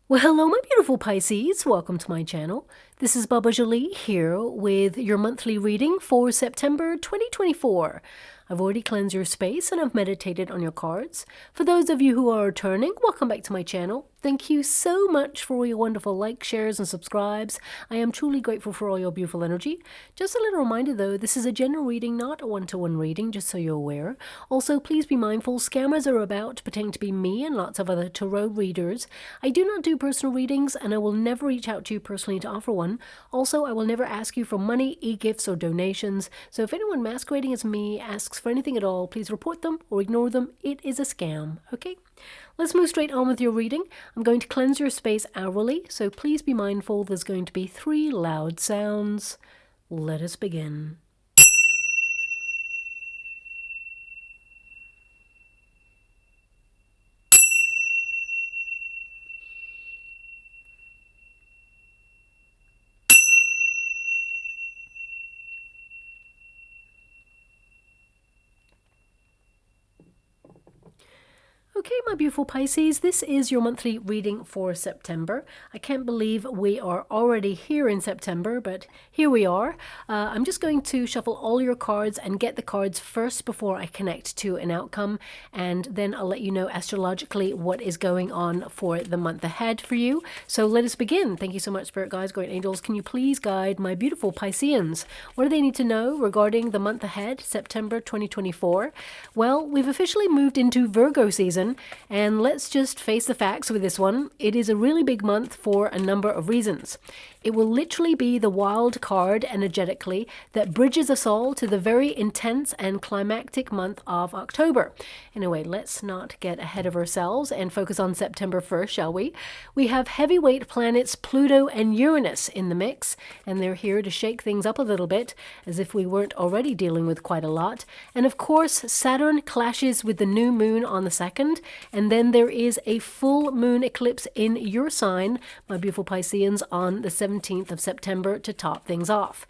Well, hello, my beautiful Pisces. Welcome to my channel. This is Baba Jolie here with your monthly reading for September 2024. I've already cleansed your space and I've meditated on your cards. For those of you who are returning, welcome back to my channel. Thank you so much for all your wonderful likes, shares, and subscribes. I am truly grateful for all your beautiful energy. Just a little reminder though, this is a general reading, not a one-to-one reading, just so you're aware. Also, please be mindful, scammers are about pretending to be me and lots of other tarot readers. I do not do personal readings and I will never reach out to you personally to offer one. Also, I will never ask you for money, e-gifts, or donations. So if anyone masquerading as me asks for anything at all, please report them or ignore them. It is a scam, okay? Let's move straight on with your reading. I'm going to cleanse your space hourly, so please be mindful there's going to be 3 loud sounds. Let us begin. Okay, my beautiful Pisces, this is your monthly reading for September. I can't believe we are already here in September, but here we are. I'm just going to shuffle all your cards and get the cards first before I connect to an outcome, and then I'll let you know astrologically what is going on for the month ahead for you. So let us begin. Thank you so much, Spirit Guides, Great Angels. Can you please guide my beautiful Pisceans? What do they need to know regarding the month ahead, September 2024? Well, we've officially moved into Virgo season. And let's just face the facts with this one. It is a really big month for a number of reasons. It will literally be the wild card energetically that bridges us all to the very intense and climactic month of October. Anyway, let's not get ahead of ourselves and focus on September 1st, shall we? We have heavyweight planets Pluto and Uranus in the mix, and they're here to shake things up a little bit, as if we weren't already dealing with quite a lot. And of course, Saturn clashes with the new moon on the 2nd, and then there is a full moon eclipse in your sign, my beautiful Pisceans, on the 17th of September to top things off.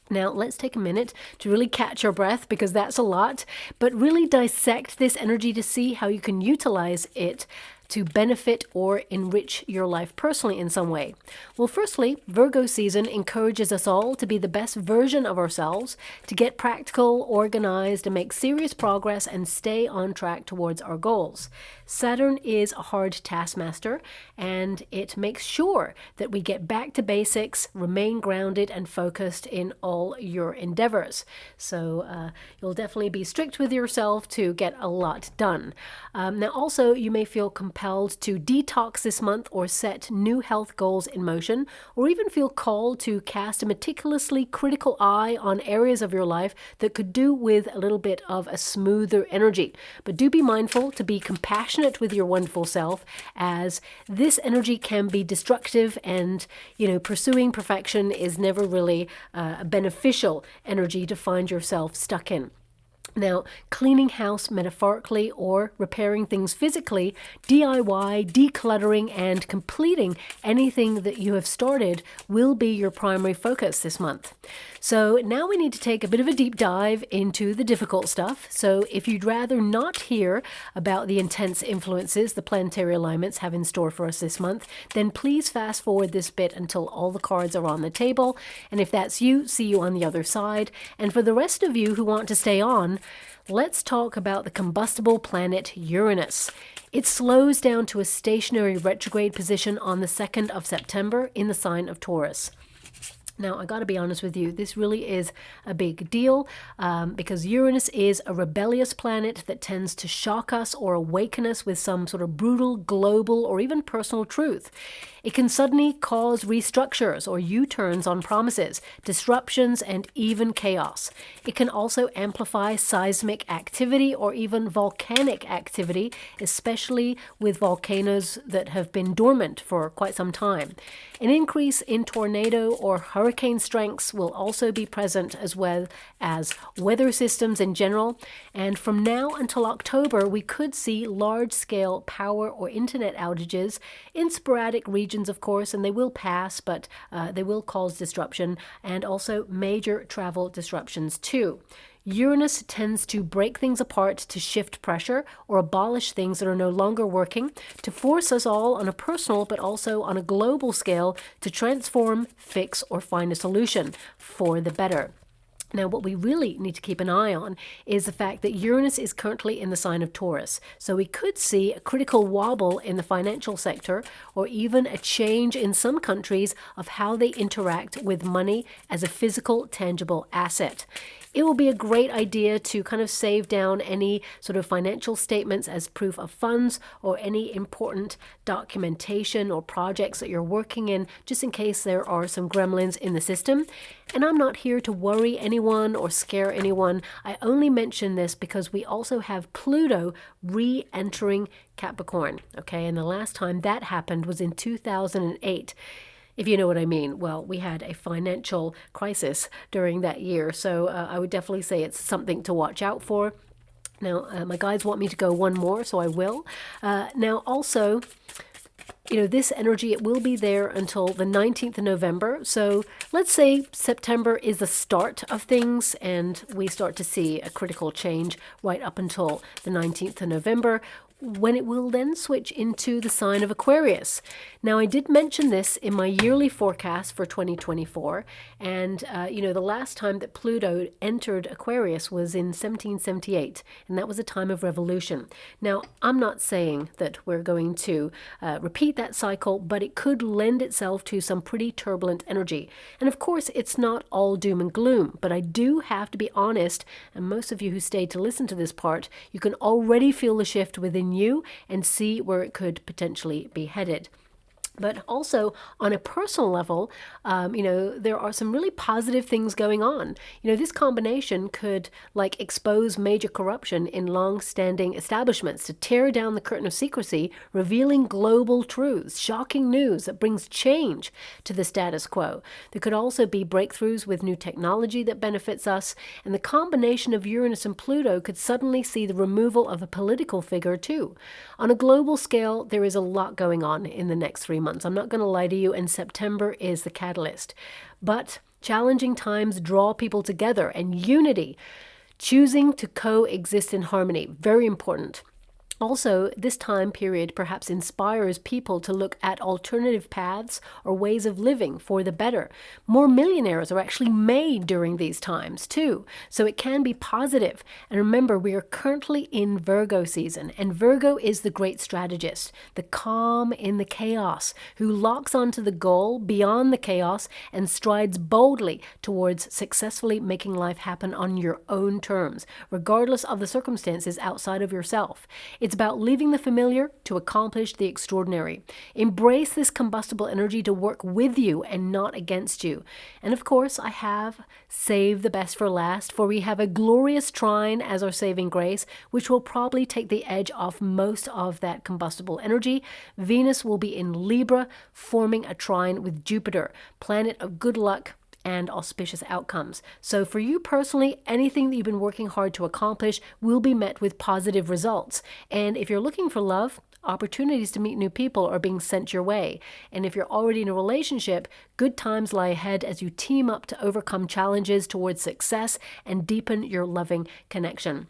Now, let's take a minute to really catch your breath, because that's a lot, but really dissect this energy to see how you can utilize it to benefit or enrich your life personally in some way. Well, firstly, Virgo season encourages us all to be the best version of ourselves, to get practical, organized, and make serious progress and stay on track towards our goals. Saturn is a hard taskmaster, and it makes sure that we get back to basics, remain grounded and focused in all your endeavors. So you'll definitely be strict with yourself to get a lot done. Now, also, you may feel compelled to detox this month or set new health goals in motion, or even feel called to cast a meticulously critical eye on areas of your life that could do with a little bit of a smoother energy. But do be mindful to be compassionate with your wonderful self, as this energy can be destructive, and pursuing perfection is never really a beneficial energy to find yourself stuck in. Now, cleaning house metaphorically or repairing things physically, DIY, decluttering, and completing anything that you have started will be your primary focus this month. So now we need to take a bit of a deep dive into the difficult stuff. So if you'd rather not hear about the intense influences the planetary alignments have in store for us this month, then please fast forward this bit until all the cards are on the table. And if that's you, see you on the other side. And for the rest of you who want to stay on, let's talk about the combustible planet Uranus. It slows down to a stationary retrograde position on the 2nd of September in the sign of Taurus. Now, I got to be honest with you, this really is a big deal because Uranus is a rebellious planet that tends to shock us or awaken us with some sort of brutal, global, or even personal truth. It can suddenly cause restructures or U-turns on promises, disruptions, and even chaos. It can also amplify seismic activity or even volcanic activity, especially with volcanoes that have been dormant for quite some time. An increase in tornado or hurricane strengths will also be present, as well as weather systems in general. And from now until October, we could see large-scale power or internet outages in sporadic regions, of course, and they will pass, but they will cause disruption, and also major travel disruptions too. Uranus tends to break things apart, to shift pressure or abolish things that are no longer working, to force us all on a personal but also on a global scale to transform, fix, or find a solution for the better. Now, what we really need to keep an eye on is the fact that Uranus is currently in the sign of Taurus. So we could see a critical wobble in the financial sector, or even a change in some countries of how they interact with money as a physical, tangible asset. It will be a great idea to kind of save down any sort of financial statements as proof of funds, or any important documentation or projects that you're working in, just in case there are some gremlins in the system. And I'm not here to worry anyone or scare anyone. I only mention this because we also have Pluto re-entering Capricorn. Okay, and the last time that happened was in 2008. If you know what I mean. Well, we had a financial crisis during that year, so I would definitely say it's something to watch out for. Now, my guides want me to go one more, so I will. Now, also, this energy, it will be there until the 19th of November. So let's say September is the start of things, and we start to see a critical change right up until the 19th of November, when it will then switch into the sign of Aquarius. Now, I did mention this in my yearly forecast for 2024, and the last time that Pluto entered Aquarius was in 1778, and that was a time of revolution. Now, I'm not saying that we're going to repeat that cycle, but it could lend itself to some pretty turbulent energy. And of course, it's not all doom and gloom, but I do have to be honest, and most of you who stayed to listen to this part, you can already feel the shift within you and see where it could potentially be headed. But also on a personal level, there are some really positive things going on. This combination could expose major corruption in long-standing establishments, to tear down the curtain of secrecy, revealing global truths, shocking news that brings change to the status quo. There could also be breakthroughs with new technology that benefits us, and the combination of Uranus and Pluto could suddenly see the removal of a political figure too. On a global scale, there is a lot going on in the next 3 months. I'm not going to lie to you, and September is the catalyst. But challenging times draw people together, and unity, choosing to coexist in harmony, very important. Also, this time period perhaps inspires people to look at alternative paths or ways of living for the better. More millionaires are actually made during these times too, so it can be positive. And remember, we are currently in Virgo season, and Virgo is the great strategist, the calm in the chaos, who locks onto the goal beyond the chaos and strides boldly towards successfully making life happen on your own terms, regardless of the circumstances outside of yourself. It's about leaving the familiar to accomplish the extraordinary. Embrace this combustible energy to work with you and not against you. And of course, I have saved the best for last, for we have a glorious trine as our saving grace, which will probably take the edge off most of that combustible energy. Venus will be in Libra, forming a trine with Jupiter, planet of good luck and auspicious outcomes. So for you personally, anything that you've been working hard to accomplish will be met with positive results. And if you're looking for love, opportunities to meet new people are being sent your way. And if you're already in a relationship, good times lie ahead as you team up to overcome challenges towards success and deepen your loving connection.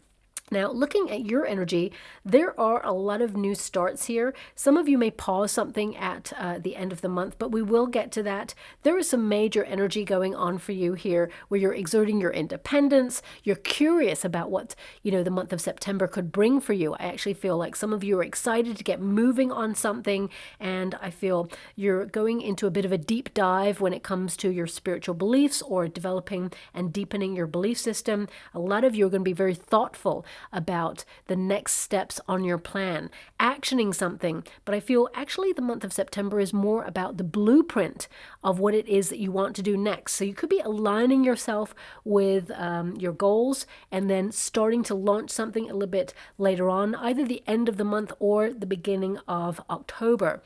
Now, looking at your energy, there are a lot of new starts here. Some of you may pause something at the end of the month, but we will get to that. There is some major energy going on for you here, where you're exerting your independence. You're curious about what, the month of September could bring for you. I actually feel like some of you are excited to get moving on something, and I feel you're going into a bit of a deep dive when it comes to your spiritual beliefs or developing and deepening your belief system. A lot of you are going to be very thoughtful about the next steps on your plan, actioning something. But I feel actually the month of September is more about the blueprint of what it is that you want to do next. So you could be aligning yourself with your goals and then starting to launch something a little bit later on, either the end of the month or the beginning of October.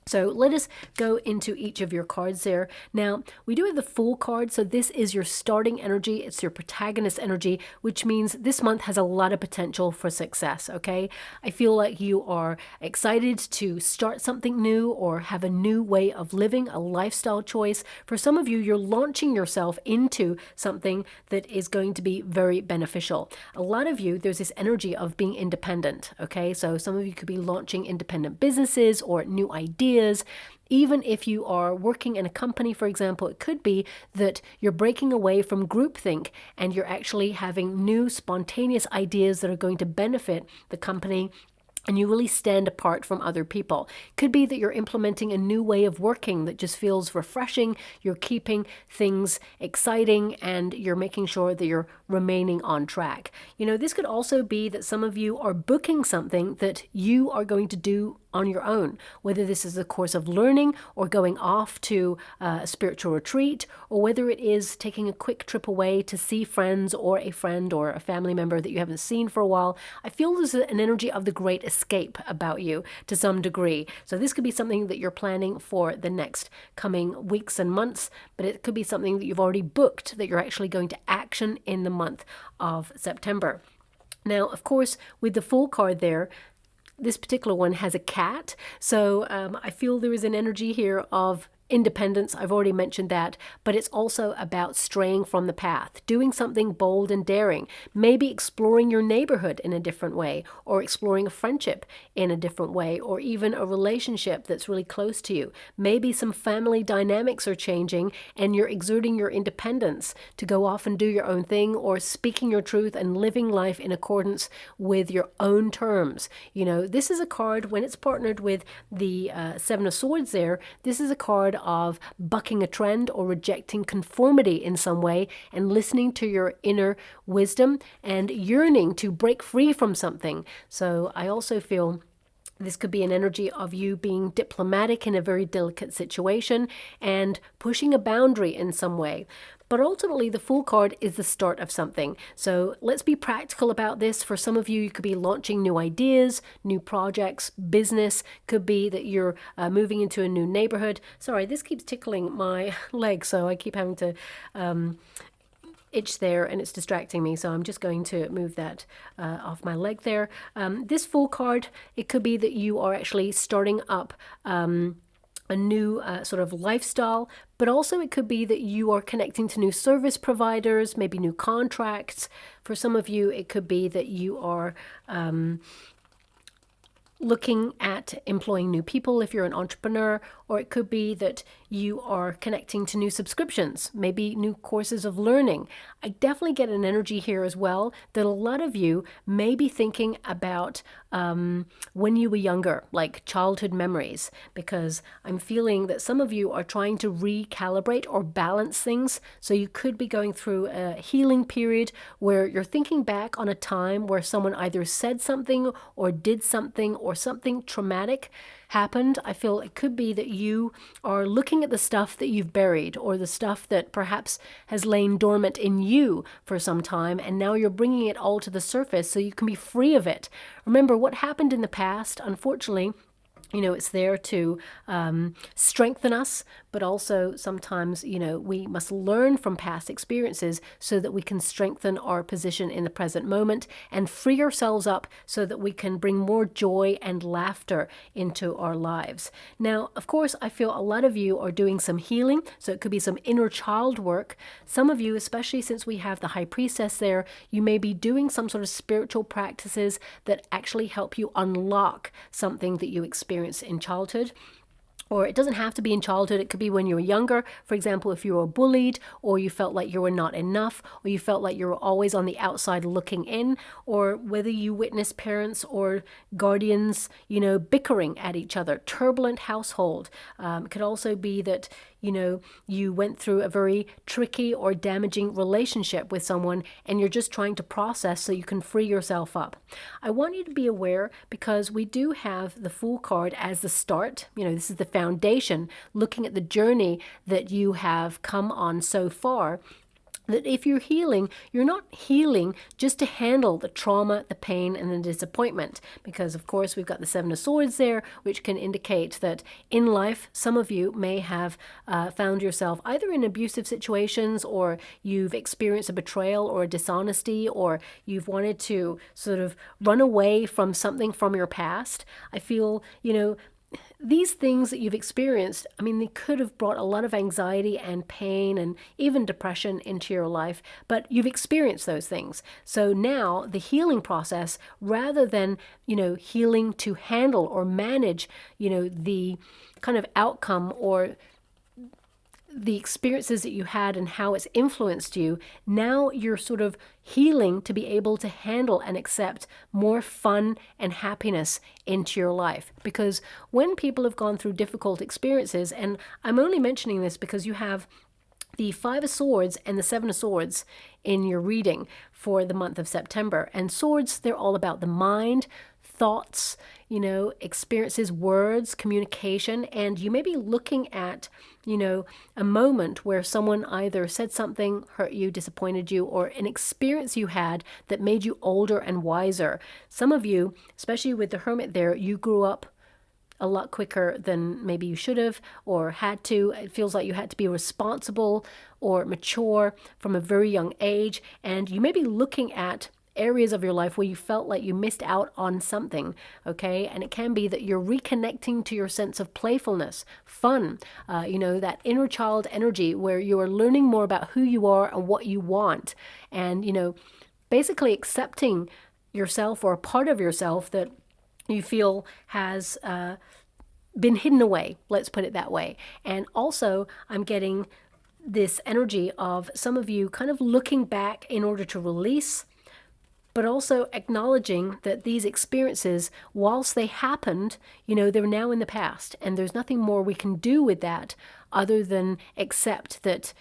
So let us go into each of your cards there. Now, we do have the Fool card, so this is your starting energy. It's your protagonist energy, which means this month has a lot of potential for success, okay? I feel like you are excited to start something new or have a new way of living, a lifestyle choice. For some of you, you're launching yourself into something that is going to be very beneficial. A lot of you, there's this energy of being independent, okay? So some of you could be launching independent businesses or new ideas. Even if you are working in a company, for example, it could be that you're breaking away from groupthink and you're actually having new spontaneous ideas that are going to benefit the company, and you really stand apart from other people. Could be that you're implementing a new way of working that just feels refreshing, you're keeping things exciting, and you're making sure that you're remaining on track. You know, this could also be that some of you are booking something that you are going to do on your own, whether this is a course of learning or going off to a spiritual retreat, or whether it is taking a quick trip away to see friends or a friend or a family member that you haven't seen for a while. I feel there's an energy of the great escape about you to some degree. So this could be something that you're planning for the next coming weeks and months, but it could be something that you've already booked that you're actually going to action in the month of September. Now, of course, with the Fool card there, this particular one has a cat, so I feel there is an energy here of independence. I've already mentioned that, but it's also about straying from the path, doing something bold and daring, maybe exploring your neighborhood in a different way, or exploring a friendship in a different way, or even a relationship that's really close to you. Maybe some family dynamics are changing and you're exerting your independence to go off and do your own thing, or speaking your truth and living life in accordance with your own terms. You know, this is a card, when it's partnered with the Seven of Swords there, this is a card of bucking a trend or rejecting conformity in some way and listening to your inner wisdom and yearning to break free from something. So I also feel this could be an energy of you being diplomatic in a very delicate situation and pushing a boundary in some way. But ultimately, the Fool card is the start of something. So let's be practical about this. For some of you, you could be launching new ideas, new projects, business. Could be that you're moving into a new neighborhood. Sorry, this keeps tickling my leg, so I keep having to itch there and it's distracting me, so I'm just going to move that off my leg there. This Fool card, it could be that you are actually starting up a new sort of lifestyle, but also it could be that you are connecting to new service providers, maybe new contracts. For some of you, it could be that you are looking at employing new people if you're an entrepreneur, or it could be that you are connecting to new subscriptions, maybe new courses of learning. I definitely get an energy here as well that a lot of you may be thinking about when you were younger, like childhood memories, because I'm feeling that some of you are trying to recalibrate or balance things. So you could be going through a healing period where you're thinking back on a time where someone either said something or did something or something traumatic happened. I feel it could be that you are looking at the stuff that you've buried, or the stuff that perhaps has lain dormant in you for some time, and now you're bringing it all to the surface so you can be free of it. Remember, what happened in the past, unfortunately, you know, it's there to strengthen us, but also sometimes, you know, we must learn from past experiences so that we can strengthen our position in the present moment and free ourselves up so that we can bring more joy and laughter into our lives. Now, of course, I feel a lot of you are doing some healing, so it could be some inner child work. Some of you, especially since we have the High Priestess there, you may be doing some sort of spiritual practices that actually help you unlock something that you experience in childhood. Or it doesn't have to be in childhood. It could be when you were younger. For example, if you were bullied, or you felt like you were not enough, or you felt like you were always on the outside looking in, or whether you witnessed parents or guardians, you know, bickering at each other, turbulent household. It could also be that, you know, you went through a very tricky or damaging relationship with someone and you're just trying to process so you can free yourself up. I want you to be aware, because we do have the Fool card as the start. You know, this is the foundation, looking at the journey that you have come on so far. that if you're healing, you're not healing just to handle the trauma, the pain, and the disappointment. Because, of course, we've got the Seven of Swords there, which can indicate that in life, some of you may have found yourself either in abusive situations, or you've experienced a betrayal or a dishonesty, or you've wanted to sort of run away from something from your past. I feel, these things that you've experienced, I mean, they could have brought a lot of anxiety and pain and even depression into your life, but you've experienced those things. So now the healing process, rather than, healing to handle or manage, the kind of outcome or the experiences that you had and how it's influenced you, now you're sort of healing to be able to handle and accept more fun and happiness into your life. Because when people have gone through difficult experiences, and I'm only mentioning this because you have the Five of Swords and the Seven of Swords in your reading for the month of September. And swords, they're all about the mind, thoughts, experiences, words, communication. And you may be looking at, a moment where someone either said something, hurt you, disappointed you, or an experience you had that made you older and wiser. Some of you, especially with the Hermit there, you grew up a lot quicker than maybe you should have or had to. It feels like you had to be responsible or mature from a very young age. And you may be looking at areas of your life where you felt like you missed out on something, okay? And it can be that you're reconnecting to your sense of playfulness, fun, that inner child energy where you are learning more about who you are and what you want. And, basically accepting yourself or a part of yourself that you feel has been hidden away, let's put it that way. And also, I'm getting this energy of some of you kind of looking back in order to release, but also acknowledging that these experiences, whilst they happened, they're now in the past, and there's nothing more we can do with that other than accept that,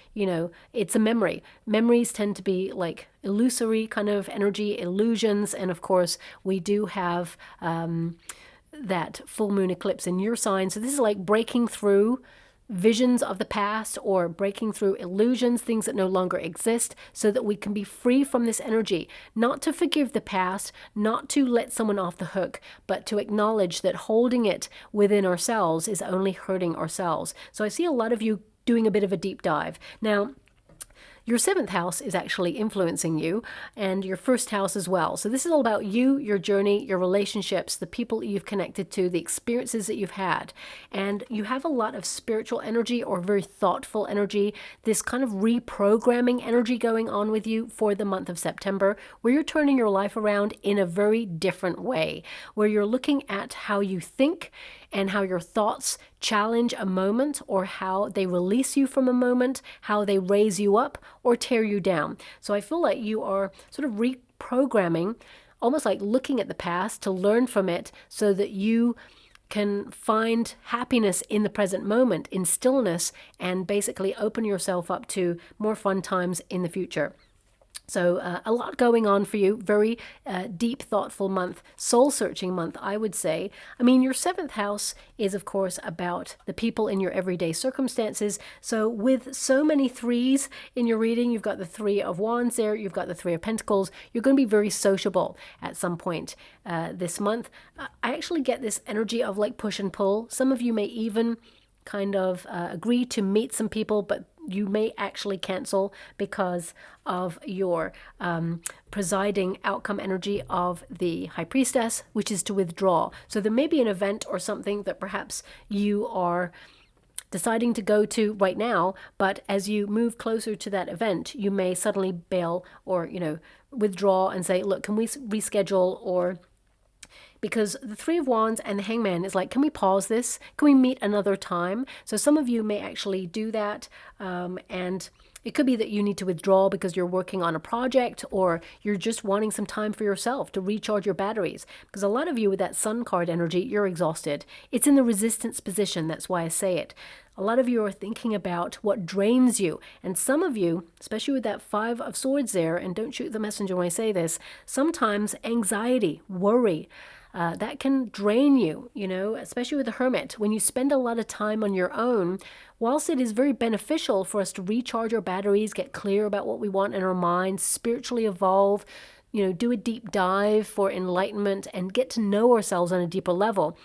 it's a memory. Memories tend to be like illusory kind of energy, illusions, and of course, we do have that full moon eclipse in your sign. So this is like breaking through visions of the past or breaking through illusions, things that no longer exist, so that we can be free from this energy. Not to forgive the past, not to let someone off the hook, but to acknowledge that holding it within ourselves is only hurting ourselves. So I see a lot of you doing a bit of a deep dive. Now, your seventh house is actually influencing you, and your first house as well. So this is all about you, your journey, your relationships, the people you've connected to, the experiences that you've had. And you have a lot of spiritual energy or very thoughtful energy, this kind of reprogramming energy going on with you for the month of September, where you're turning your life around in a very different way, where you're looking at how you think and how your thoughts challenge a moment, or how they release you from a moment, how they raise you up or tear you down. So I feel like you are sort of reprogramming, almost like looking at the past to learn from it so that you can find happiness in the present moment, in stillness, and basically open yourself up to more fun times in the future. So a lot going on for you. Very deep, thoughtful month, soul-searching month, I would say. I mean, your seventh house is, of course, about the people in your everyday circumstances. So with so many threes in your reading, you've got the Three of Wands there, you've got the Three of Pentacles. You're going to be very sociable at some point this month. I actually get this energy of like push and pull. Some of you may even kind of agree to meet some people, but you may actually cancel because of your presiding outcome energy of the High Priestess, which is to withdraw. So there may be an event or something that perhaps you are deciding to go to right now, but as you move closer to that event, you may suddenly bail or, withdraw and say, look, can we reschedule? Or because the Three of Wands and the Hangman is like, can we pause this? Can we meet another time? So some of you may actually do that, and it could be that you need to withdraw because you're working on a project, or you're just wanting some time for yourself to recharge your batteries. Because a lot of you with that Sun card energy, you're exhausted. It's in the resistance position, that's why I say it. A lot of you are thinking about what drains you. And some of you, especially with that Five of Swords there, and don't shoot the messenger when I say this, sometimes anxiety, worry, that can drain you, you know, especially with the Hermit. When you spend a lot of time on your own, whilst it is very beneficial for us to recharge our batteries, get clear about what we want in our minds, spiritually evolve, you know, do a deep dive for enlightenment and get to know ourselves on a deeper level,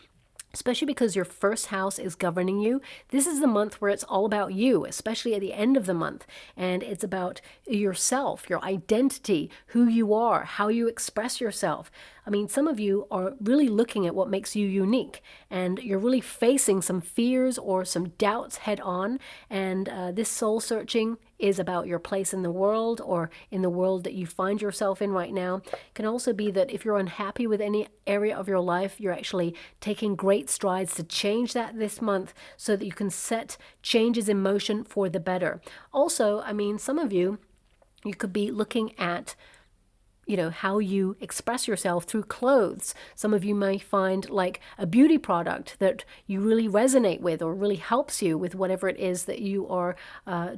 especially because your first house is governing you. This is the month where it's all about you, especially at the end of the month. And it's about yourself, your identity, who you are, how you express yourself. I mean, some of you are really looking at what makes you unique, and you're really facing some fears or some doubts head on. And this soul searching is about your place in the world, or in the world that you find yourself in right now. It can also be that if you're unhappy with any area of your life, you're actually taking great strides to change that this month so that you can set changes in motion for the better. Also, I mean, some of you could be looking at, you know, how you express yourself through clothes. Some of you may find like a beauty product that you really resonate with or really helps you with whatever it is that you are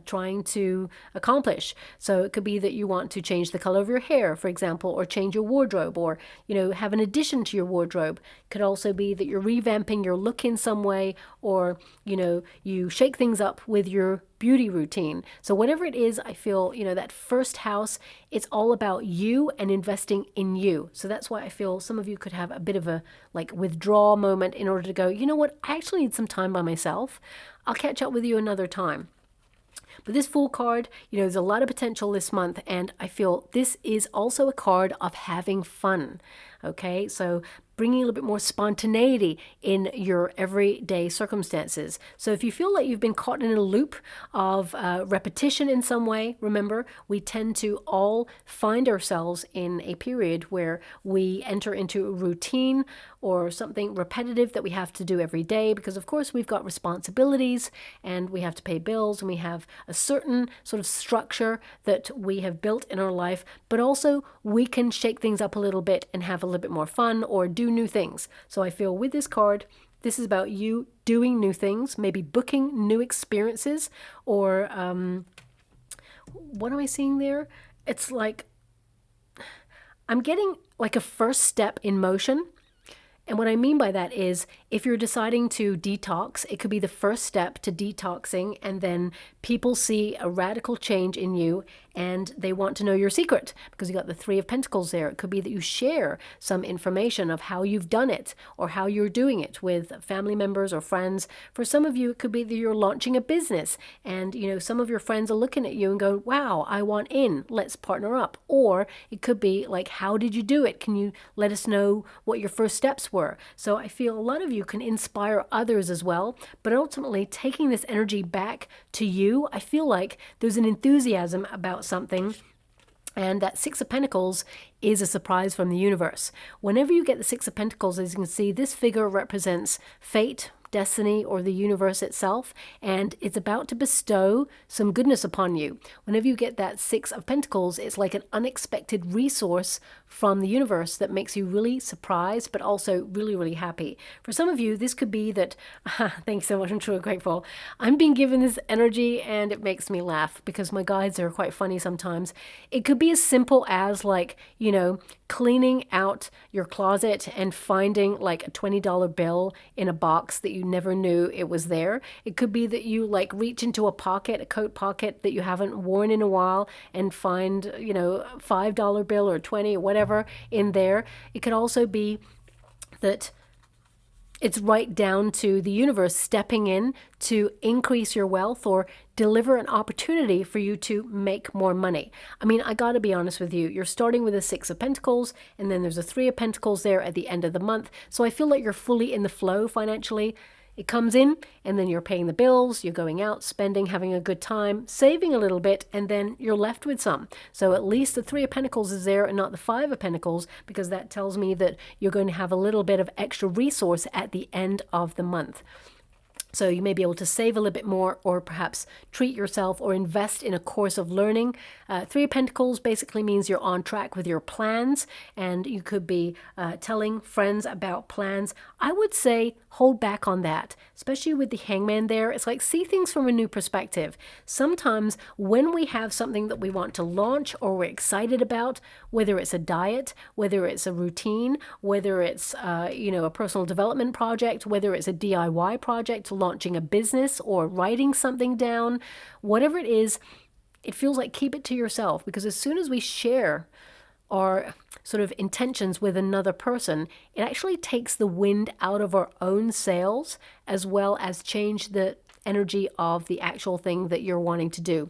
trying to accomplish. So it could be that you want to change the color of your hair, for example, or change your wardrobe, or, you know, have an addition to your wardrobe. It could also be that you're revamping your look in some way, or, you know, you shake things up with your beauty routine. So whatever it is, I feel, you know, that first house, it's all about you and investing in you. So that's why I feel some of you could have a bit of a like withdrawal moment in order to go, you know what, I actually need some time by myself. I'll catch up with you another time. But this Fool card, you know, there's a lot of potential this month, and I feel this is also a card of having fun. Okay, so bringing a little bit more spontaneity in your everyday circumstances. So if you feel like you've been caught in a loop of repetition in some way, remember, we tend to all find ourselves in a period where we enter into a routine or something repetitive that we have to do every day, because of course we've got responsibilities and we have to pay bills, and we have a certain sort of structure that we have built in our life, but also we can shake things up a little bit and have a little bit more fun or do new things. So I feel with this card, this is about you doing new things, maybe booking new experiences, or what am I seeing there? It's like I'm getting like a first step in motion. And what I mean by that is if you're deciding to detox, it could be the first step to detoxing, and then people see a radical change in you and they want to know your secret because you got the Three of Pentacles there. It could be that you share some information of how you've done it or how you're doing it with family members or friends. For some of you, it could be that you're launching a business and, you know, some of your friends are looking at you and go, wow, I want in, let's partner up. Or it could be like, how did you do it? Can you let us know what your first steps were? So I feel a lot of you can inspire others as well, but ultimately taking this energy back to you, I feel like there's an enthusiasm about something. And that Six of Pentacles is a surprise from the universe. Whenever you get the Six of Pentacles, as you can see, this figure represents fate, destiny, or the universe itself, and it's about to bestow some goodness upon you. Whenever you get that Six of Pentacles, it's like an unexpected resource from the universe that makes you really surprised, but also really, really happy. For some of you, this could be that, thanks so much, I'm truly grateful. I'm being given this energy and it makes me laugh because my guides are quite funny sometimes. It could be as simple as like, you know, cleaning out your closet and finding like a $20 bill in a box that you never knew it was there. It could be that you like reach into a pocket, a coat pocket that you haven't worn in a while, and find, you know, a $5 bill or 20 or whatever in there. It could also be that it's right down to the universe stepping in to increase your wealth or deliver an opportunity for you to make more money. I mean, I got to be honest with you. You're starting with a Six of Pentacles, and then there's a Three of Pentacles there at the end of the month. So I feel like you're fully in the flow financially. It comes in, and then you're paying the bills, you're going out, spending, having a good time, saving a little bit, and then you're left with some. So at least the Three of Pentacles is there and not the Five of Pentacles, because that tells me that you're going to have a little bit of extra resource at the end of the month. So you may be able to save a little bit more, or perhaps treat yourself or invest in a course of learning. Three of Pentacles basically means you're on track with your plans, and you could be telling friends about plans. I would say hold back on that, especially with the Hangman there. It's like, see things from a new perspective. Sometimes when we have something that we want to launch or we're excited about, whether it's a diet, whether it's a routine, whether it's a personal development project, whether it's a DIY project, launching a business or writing something down, whatever it is, it feels like keep it to yourself, because as soon as we share our sort of intentions with another person, it actually takes the wind out of our own sails, as well as change the energy of the actual thing that you're wanting to do.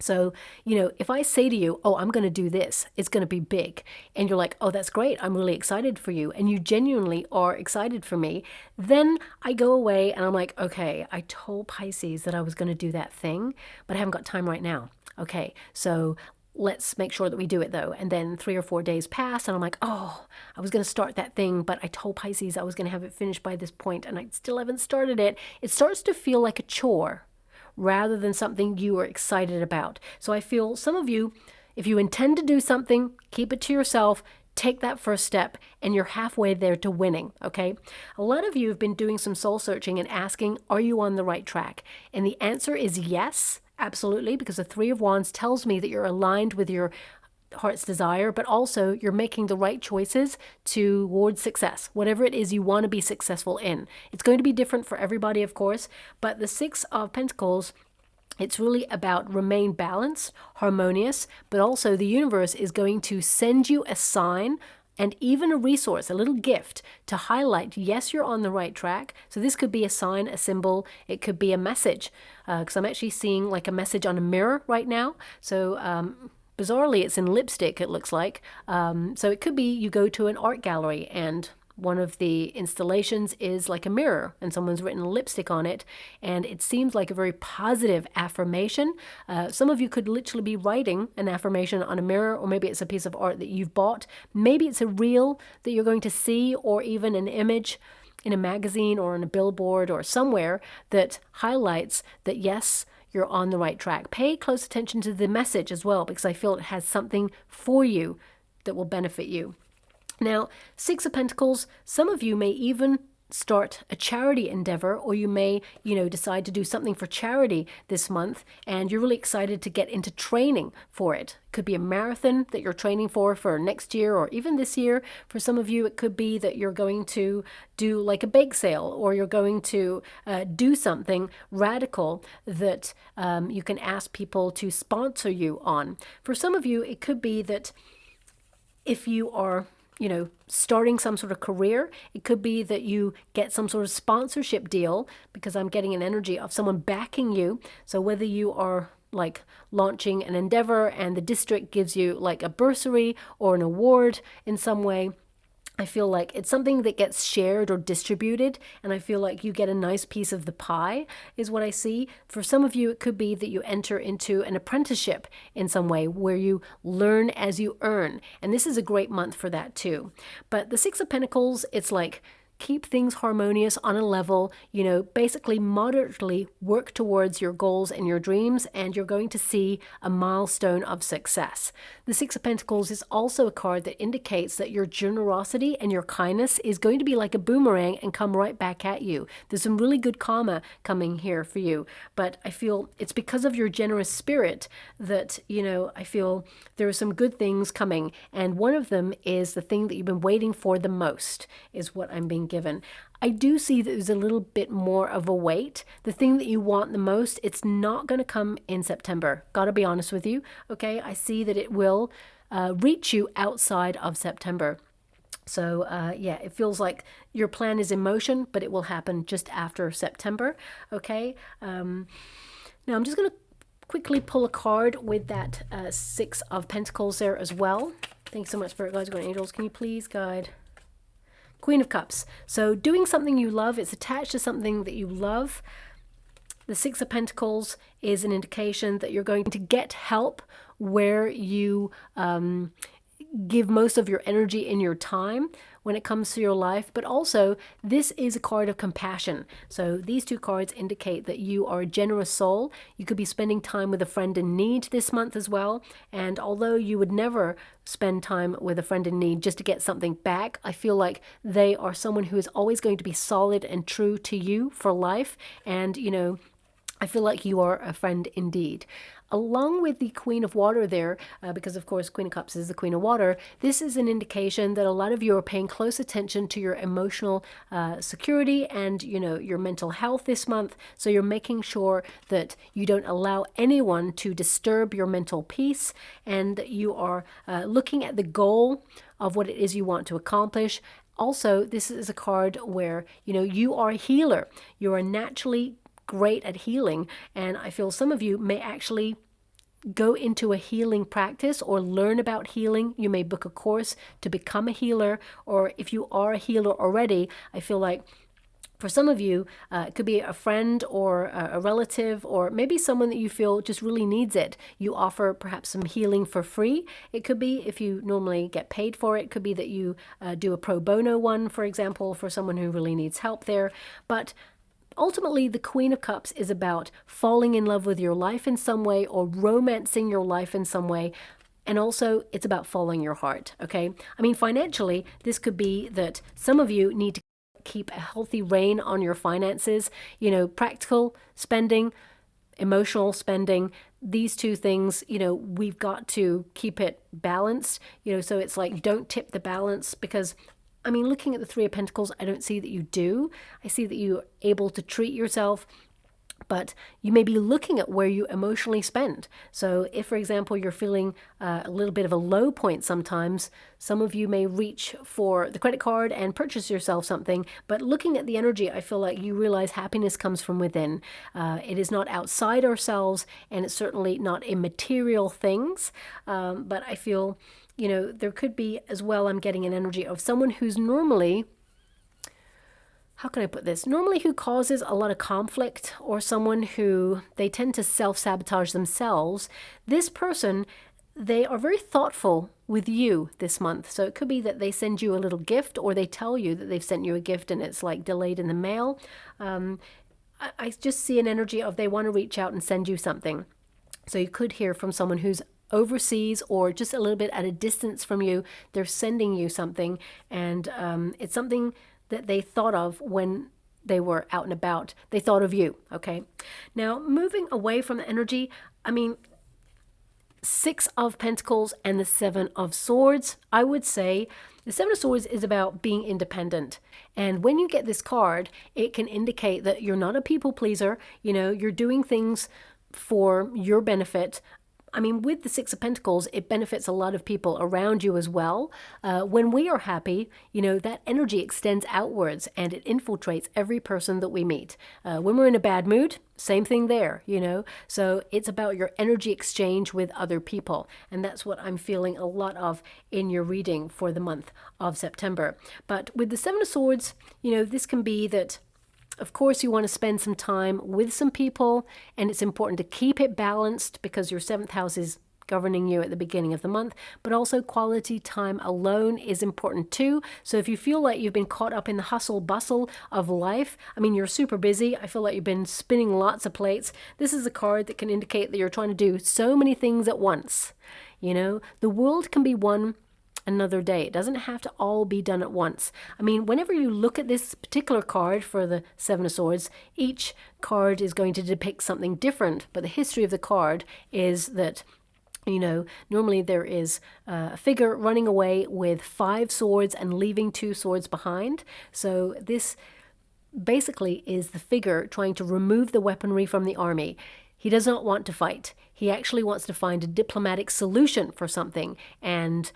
So, if I say to you, oh, I'm going to do this, it's going to be big, and you're like, oh, that's great, I'm really excited for you, and you genuinely are excited for me, then I go away and I'm like, okay, I told Pisces that I was going to do that thing, but I haven't got time right now. Okay, so let's make sure that we do it though. And then 3 or 4 days pass and I'm like, oh, I was going to start that thing, but I told Pisces I was going to have it finished by this point and I still haven't started it. It starts to feel like a chore rather than something you are excited about. So I feel some of you, if you intend to do something, keep it to yourself, take that first step, and you're halfway there to winning, okay? A lot of you have been doing some soul searching and asking, are you on the right track? And the answer is yes, absolutely, because the Three of Wands tells me that you're aligned with your heart's desire, but also you're making the right choices towards success, whatever it is you want to be successful in. It's going to be different for everybody, of course, but the Six of Pentacles, it's really about remain balanced, harmonious, but also the universe is going to send you a sign and even a resource, a little gift to highlight, yes, you're on the right track. So this could be a sign, a symbol, it could be a message, because I'm actually seeing like a message on a mirror right now. So bizarrely, it's in lipstick, it looks like. So it could be you go to an art gallery and one of the installations is like a mirror and someone's written lipstick on it, and it seems like a very positive affirmation. Some of you could literally be writing an affirmation on a mirror, or maybe it's a piece of art that you've bought. Maybe it's a reel that you're going to see, or even an image in a magazine or on a billboard or somewhere that highlights that, yes, you're on the right track. Pay close attention to the message as well, because I feel it has something for you that will benefit you. Now, Six of Pentacles, some of you may even start a charity endeavor, or you may, decide to do something for charity this month, and you're really excited to get into training for it. It could be a marathon that you're training for next year, or even this year. For some of you, it could be that you're going to do like a bake sale, or you're going to do something radical that you can ask people to sponsor you on. For some of you, it could be that if you are starting some sort of career, it could be that you get some sort of sponsorship deal, because I'm getting an energy of someone backing you. So whether you are like launching an endeavor and the district gives you like a bursary or an award in some way, I feel like it's something that gets shared or distributed, and I feel like you get a nice piece of the pie is what I see. For some of you, it could be that you enter into an apprenticeship in some way where you learn as you earn, and this is a great month for that too. But the Six of Pentacles, it's like keep things harmonious on a level, basically moderately work towards your goals and your dreams, and you're going to see a milestone of success. The Six of Pentacles is also a card that indicates that your generosity and your kindness is going to be like a boomerang and come right back at you. There's some really good karma coming here for you, but I feel it's because of your generous spirit that, I feel there are some good things coming, and one of them is the thing that you've been waiting for the most, is what I'm being given. I do see that there's a little bit more of a wait. The thing that you want the most, it's not going to come in September. Gotta be honest with you. Okay, I see that it will reach you outside of September. So yeah, it feels like your plan is in motion, but it will happen just after September. Okay. Now I'm just going to quickly pull a card with that Six of Pentacles there as well. Thanks so much, Spirit Guides, Guardian Angels. Can you please guide? Queen of Cups. So doing something you love, it's attached to something that you love. The Six of Pentacles is an indication that you're going to get help where you give most of your energy and your time when it comes to your life, but also this is a card of compassion. So these two cards indicate that you are a generous soul. You could be spending time with a friend in need this month as well. And although you would never spend time with a friend in need just to get something back, I feel like they are someone who is always going to be solid and true to you for life. And, you know, I feel like you are a friend indeed. Along with the Queen of Water there, because of course Queen of Cups is the Queen of Water, this is an indication that a lot of you are paying close attention to your emotional security and, you know, your mental health this month. So you're making sure that you don't allow anyone to disturb your mental peace, and that you are looking at the goal of what it is you want to accomplish. Also, this is a card where, you know, you are a healer. You are naturally great at healing, and I feel some of you may actually go into a healing practice or learn about healing. You may book a course to become a healer, or if you are a healer already, I feel like for some of you, it could be a friend or a relative, or maybe someone that you feel just really needs it. You offer perhaps some healing for free. It could be, if you normally get paid for it, could be that you do a pro bono one, for example, for someone who really needs help there. But ultimately, the Queen of Cups is about falling in love with your life in some way, or romancing your life in some way. And also, it's about following your heart, okay? I mean, financially, this could be that some of you need to keep a healthy rein on your finances, you know, practical spending, emotional spending. These two things, you know, we've got to keep it balanced, you know, so it's like, don't tip the balance, because I mean, looking at the Three of Pentacles, I don't see that you do. I see that you're able to treat yourself, but you may be looking at where you emotionally spend. So if, for example, you're feeling a little bit of a low point sometimes, some of you may reach for the credit card and purchase yourself something. But looking at the energy, I feel like you realize happiness comes from within. It is not outside ourselves, and it's certainly not immaterial things. But I feel, you know, there could be as well, I'm getting an energy of someone who's normally, how can I put this? Normally who causes a lot of conflict, or someone who they tend to self-sabotage themselves. This person, they are very thoughtful with you this month. So it could be that they send you a little gift, or they tell you that they've sent you a gift and it's like delayed in the mail. I just see an energy of they want to reach out and send you something. So you could hear from someone who's overseas or just a little bit at a distance from you. They're sending you something, and it's something that they thought of when they were out and about. They thought of you, okay? Now, moving away from the energy, I mean, Six of Pentacles and the Seven of Swords, I would say the Seven of Swords is about being independent. And when you get this card, it can indicate that you're not a people pleaser. You know, you're doing things for your benefit. I mean, with the Six of Pentacles, it benefits a lot of people around you as well. When we are happy, you know, that energy extends outwards and it infiltrates every person that we meet. When we're in a bad mood, same thing there, you know. So it's about your energy exchange with other people. And that's what I'm feeling a lot of in your reading for the month of September. But with the Seven of Swords, you know, this can be that, of course, you want to spend some time with some people, and it's important to keep it balanced because your seventh house is governing you at the beginning of the month, but also quality time alone is important too. So if you feel like you've been caught up in the hustle bustle of life, I mean, you're super busy, I feel like you've been spinning lots of plates, this is a card that can indicate that you're trying to do so many things at once. You know, the world can be won another day. It doesn't have to all be done at once. I mean, whenever you look at this particular card for the Seven of Swords, each card is going to depict something different, but the history of the card is that, you know, normally there is a figure running away with 5 swords and leaving 2 swords behind. So this basically is the figure trying to remove the weaponry from the army. He does not want to fight. He actually wants to find a diplomatic solution for something, and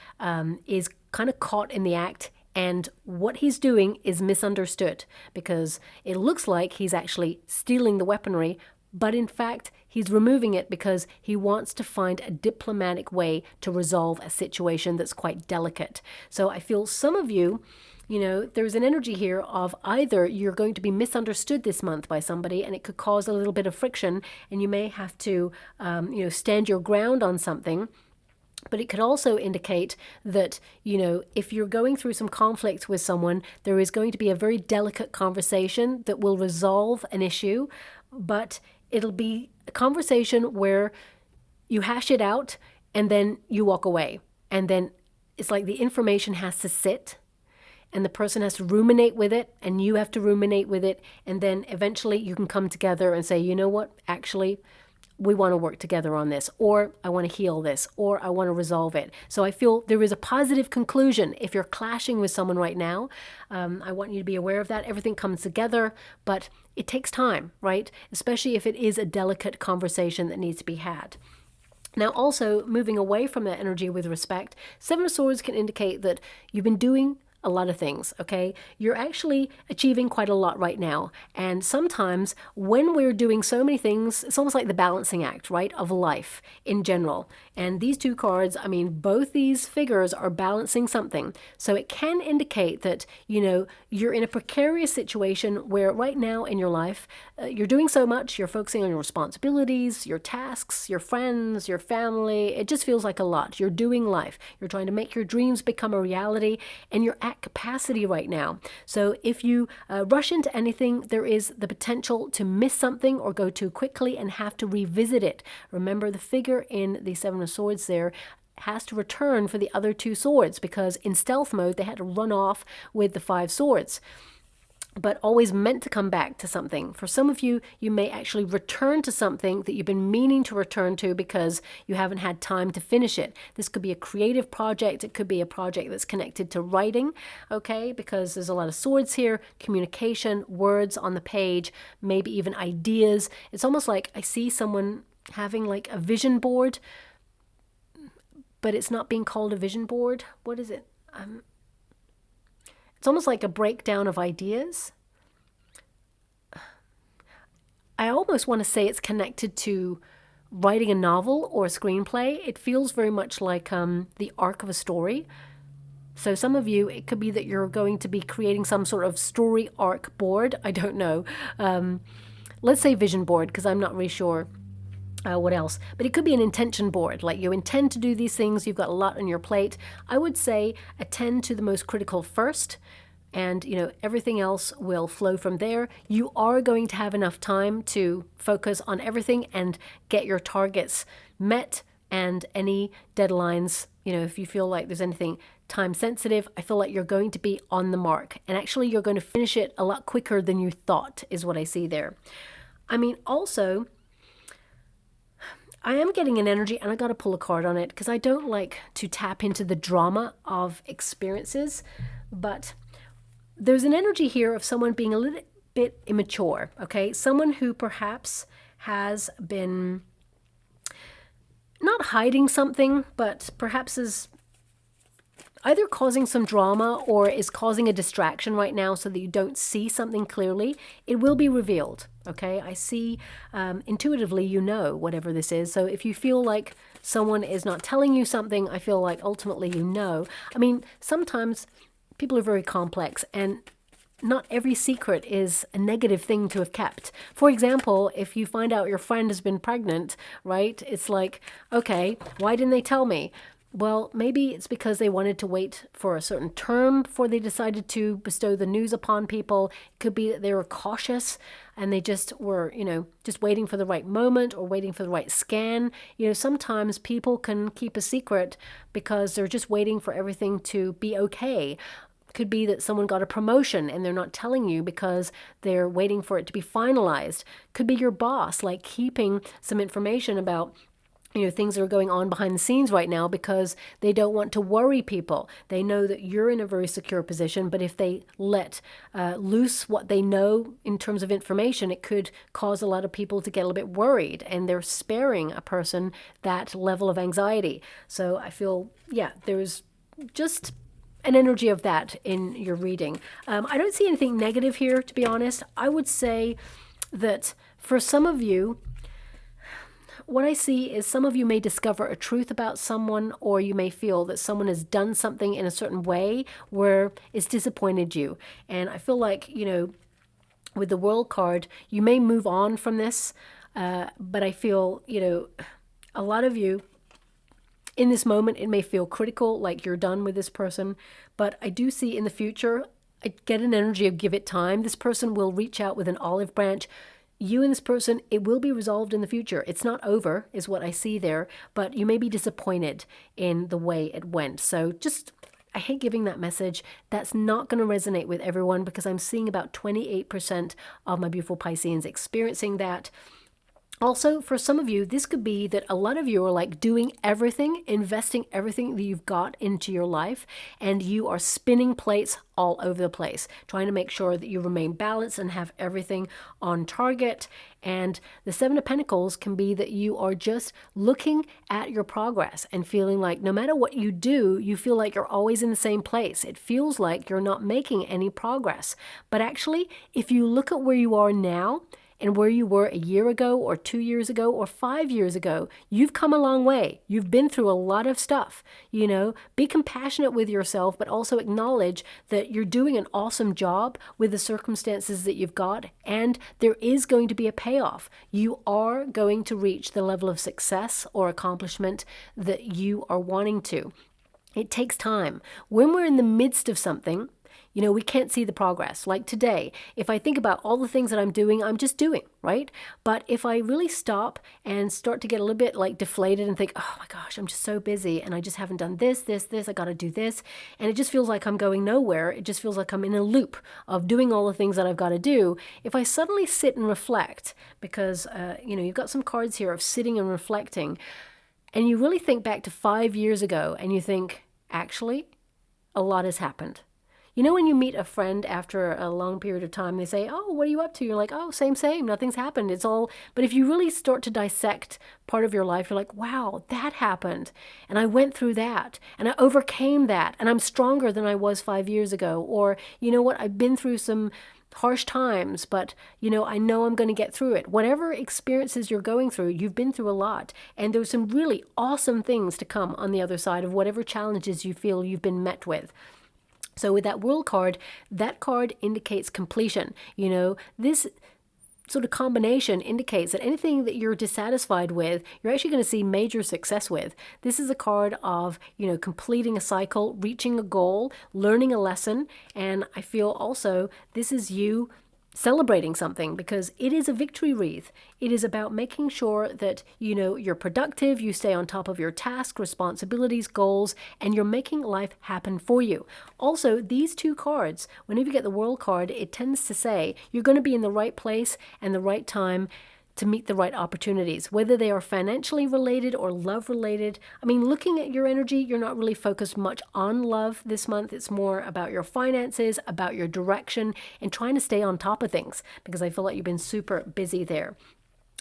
is kind of caught in the act. And what he's doing is misunderstood because it looks like he's actually stealing the weaponry, but in fact, he's removing it because he wants to find a diplomatic way to resolve a situation that's quite delicate. So I feel some of you, you know, there's an energy here of either you're going to be misunderstood this month by somebody and it could cause a little bit of friction, and you may have to, you know, stand your ground on something. But it could also indicate that, you know, if you're going through some conflict with someone, there is going to be a very delicate conversation that will resolve an issue, but it'll be a conversation where you hash it out and then you walk away. And then it's like the information has to sit and the person has to ruminate with it and you have to ruminate with it. And then eventually you can come together and say, you know what, actually, we want to work together on this, or I want to heal this, or I want to resolve it. So I feel there is a positive conclusion. If you're clashing with someone right now, I want you to be aware of that. Everything comes together, but it takes time, right? Especially if it is a delicate conversation that needs to be had. Now, also moving away from that energy with respect, Seven of Swords can indicate that you've been doing a lot of things, okay? You're actually achieving quite a lot right now. And sometimes when we're doing so many things, it's almost like the balancing act, right, of life in general. And these two cards, I mean, both these figures are balancing something. So it can indicate that, you know, you're in a precarious situation where right now in your life, you're doing so much, you're focusing on your responsibilities, your tasks, your friends, your family. It just feels like a lot. You're doing life. You're trying to make your dreams become a reality, and you're at capacity right now. So if you rush into anything, there is the potential to miss something or go too quickly and have to revisit it. Remember, the figure in the Seven of Swords there has to return for the other two swords, because in stealth mode they had to run off with the five swords, but always meant to come back to something. For some of you, you may actually return to something that you've been meaning to return to because you haven't had time to finish it. This could be a creative project. It could be a project that's connected to writing, okay? Because there's a lot of swords here, communication, words on the page, maybe even ideas. It's almost like I see someone having like a vision board, but it's not being called a vision board. What is it? It's almost like a breakdown of ideas. I almost want to say it's connected to writing a novel or a screenplay. It feels very much like the arc of a story. So some of you, it could be that you're going to be creating some sort of story arc board. I don't know. Let's say vision board, because I'm not really sure what else. But it could be an intention board, like you intend to do these things, you've got a lot on your plate. I would say attend to the most critical first, and you know, everything else will flow from there. You are going to have enough time to focus on everything and get your targets met, and any deadlines, you know, if you feel like there's anything time sensitive, I feel like you're going to be on the mark, and actually you're going to finish it a lot quicker than you thought, is what I see there. I mean, also, I am getting an energy, and I got to pull a card on it because I don't like to tap into the drama of experiences, but there's an energy here of someone being a little bit immature, okay? Someone who perhaps has been not hiding something, but perhaps is either causing some drama or is causing a distraction right now so that you don't see something clearly. It will be revealed, okay? I see intuitively, you know, whatever this is. So if you feel like someone is not telling you something, I feel like ultimately you know. I mean, sometimes people are very complex, and not every secret is a negative thing to have kept. For example, if you find out your friend has been pregnant, right? It's like, okay, why didn't they tell me? Well, maybe it's because they wanted to wait for a certain term before they decided to bestow the news upon people. It could be that they were cautious and they just were, you know, just waiting for the right moment or waiting for the right scan. You know, sometimes people can keep a secret because they're just waiting for everything to be okay. Could be that someone got a promotion and they're not telling you because they're waiting for it to be finalized. Could be your boss, like keeping some information about, you know, things that are going on behind the scenes right now because they don't want to worry people. They know that you're in a very secure position, but if they let loose what they know in terms of information, it could cause a lot of people to get a little bit worried, and they're sparing a person that level of anxiety. So I feel, yeah, there's just an energy of that in your reading. I don't see anything negative here, to be honest. I would say that for some of you, what I see is some of you may discover a truth about someone, or you may feel that someone has done something in a certain way where it's disappointed you. And I feel like, you know, with the World card, you may move on from this, but I feel, you know, a lot of you, In this moment, it may feel critical, like you're done with this person, but I do see in the future, I get an energy of give it time. This person will reach out with an olive branch. You and this person, it will be resolved in the future. It's not over, is what I see there, but you may be disappointed in the way it went. So just, I hate giving that message. That's not going to resonate with everyone because I'm seeing about 28% of my beautiful Pisceans experiencing that. Also, for some of you, this could be that a lot of you are like doing everything, investing everything that you've got into your life, and you are spinning plates all over the place, trying to make sure that you remain balanced and have everything on target. And the Seven of Pentacles can be that you are just looking at your progress and feeling like no matter what you do, you feel like you're always in the same place. It feels like you're not making any progress. But actually, if you look at where you are now, and where you were a year ago or 2 years ago or 5 years ago, you've come a long way. You've been through a lot of stuff. You know, be compassionate with yourself, but also acknowledge that you're doing an awesome job with the circumstances that you've got, and there is going to be a payoff. You are going to reach the level of success or accomplishment that you are wanting to. It takes time. When we're in the midst of something, you know, we can't see the progress. Like today, if I think about all the things that I'm doing, I'm just doing, right? But if I really stop and start to get a little bit like deflated and think, oh my gosh, I'm just so busy and I just haven't done this, I got to do this. And it just feels like I'm going nowhere. It just feels like I'm in a loop of doing all the things that I've got to do. If I suddenly sit and reflect, because, you know, you've got some cards here of sitting and reflecting, and you really think back to 5 years ago and you think, actually, a lot has happened. You know, when you meet a friend after a long period of time, they say, oh, what are you up to? You're like, oh, same, nothing's happened. It's all, but if you really start to dissect part of your life, you're like, wow, that happened. And I went through that and I overcame that. And I'm stronger than I was 5 years ago. Or, you know what, I've been through some harsh times, but, you know I'm going to get through it. Whatever experiences you're going through, you've been through a lot. And there's some really awesome things to come on the other side of whatever challenges you feel you've been met with. So with that World card, that card indicates completion. You know, this sort of combination indicates that anything that you're dissatisfied with, you're actually going to see major success with. This is a card of, you know, completing a cycle, reaching a goal, learning a lesson. And I feel also this is you celebrating something because it is a victory wreath. It is about making sure that, you know, you're productive, you stay on top of your task, responsibilities, goals, and you're making life happen for you. Also, these two cards, whenever you get the World card, it tends to say you're going to be in the right place and the right time to meet the right opportunities, whether they are financially related or love related. I mean, looking at your energy, you're not really focused much on love this month. It's more about your finances, about your direction, and trying to stay on top of things because I feel like you've been super busy there.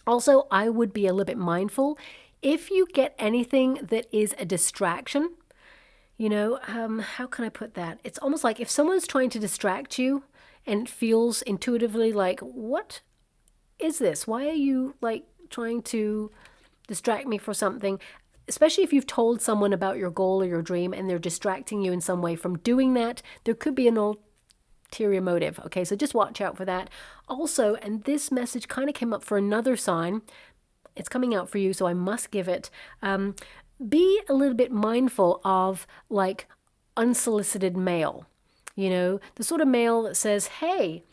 Also, I would be a little bit mindful if you get anything that is a distraction. You know, how can I put that? It's almost like if someone's trying to distract you and it feels intuitively like, what is this? Why are you like trying to distract me for something? Especially if you've told someone about your goal or your dream and they're distracting you in some way from doing that, there could be an ulterior motive. Okay, so just watch out for that. Also, and this message kind of came up for another sign. It's coming out for you, so I must give it. Be a little bit mindful of like unsolicited mail. You know, the sort of mail that says, hey,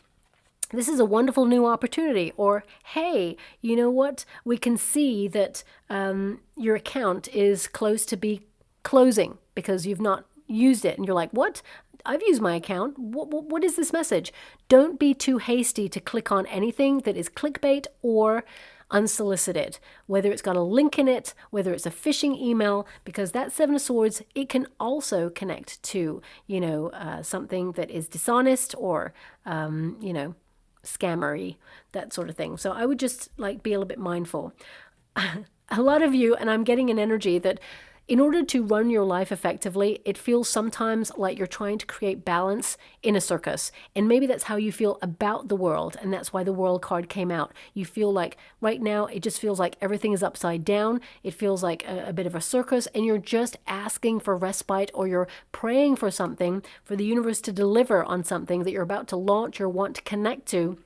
this is a wonderful new opportunity, or, hey, you know what? We can see that your account is close to be closing because you've not used it. And you're like, what? I've used my account. What is this message? Don't be too hasty to click on anything that is clickbait or unsolicited, whether it's got a link in it, whether it's a phishing email, because that Seven of Swords, it can also connect to, you know, something that is dishonest or, you know, scammery, that sort of thing. So I would just like be a little bit mindful. A lot of you, and I'm getting an energy that in order to run your life effectively, it feels sometimes like you're trying to create balance in a circus. And maybe that's how you feel about the world. And that's why the World card came out. You feel like right now, it just feels like everything is upside down. It feels like a bit of a circus, and you're just asking for respite, or you're praying for something, for the universe to deliver on something that you're about to launch or want to connect to.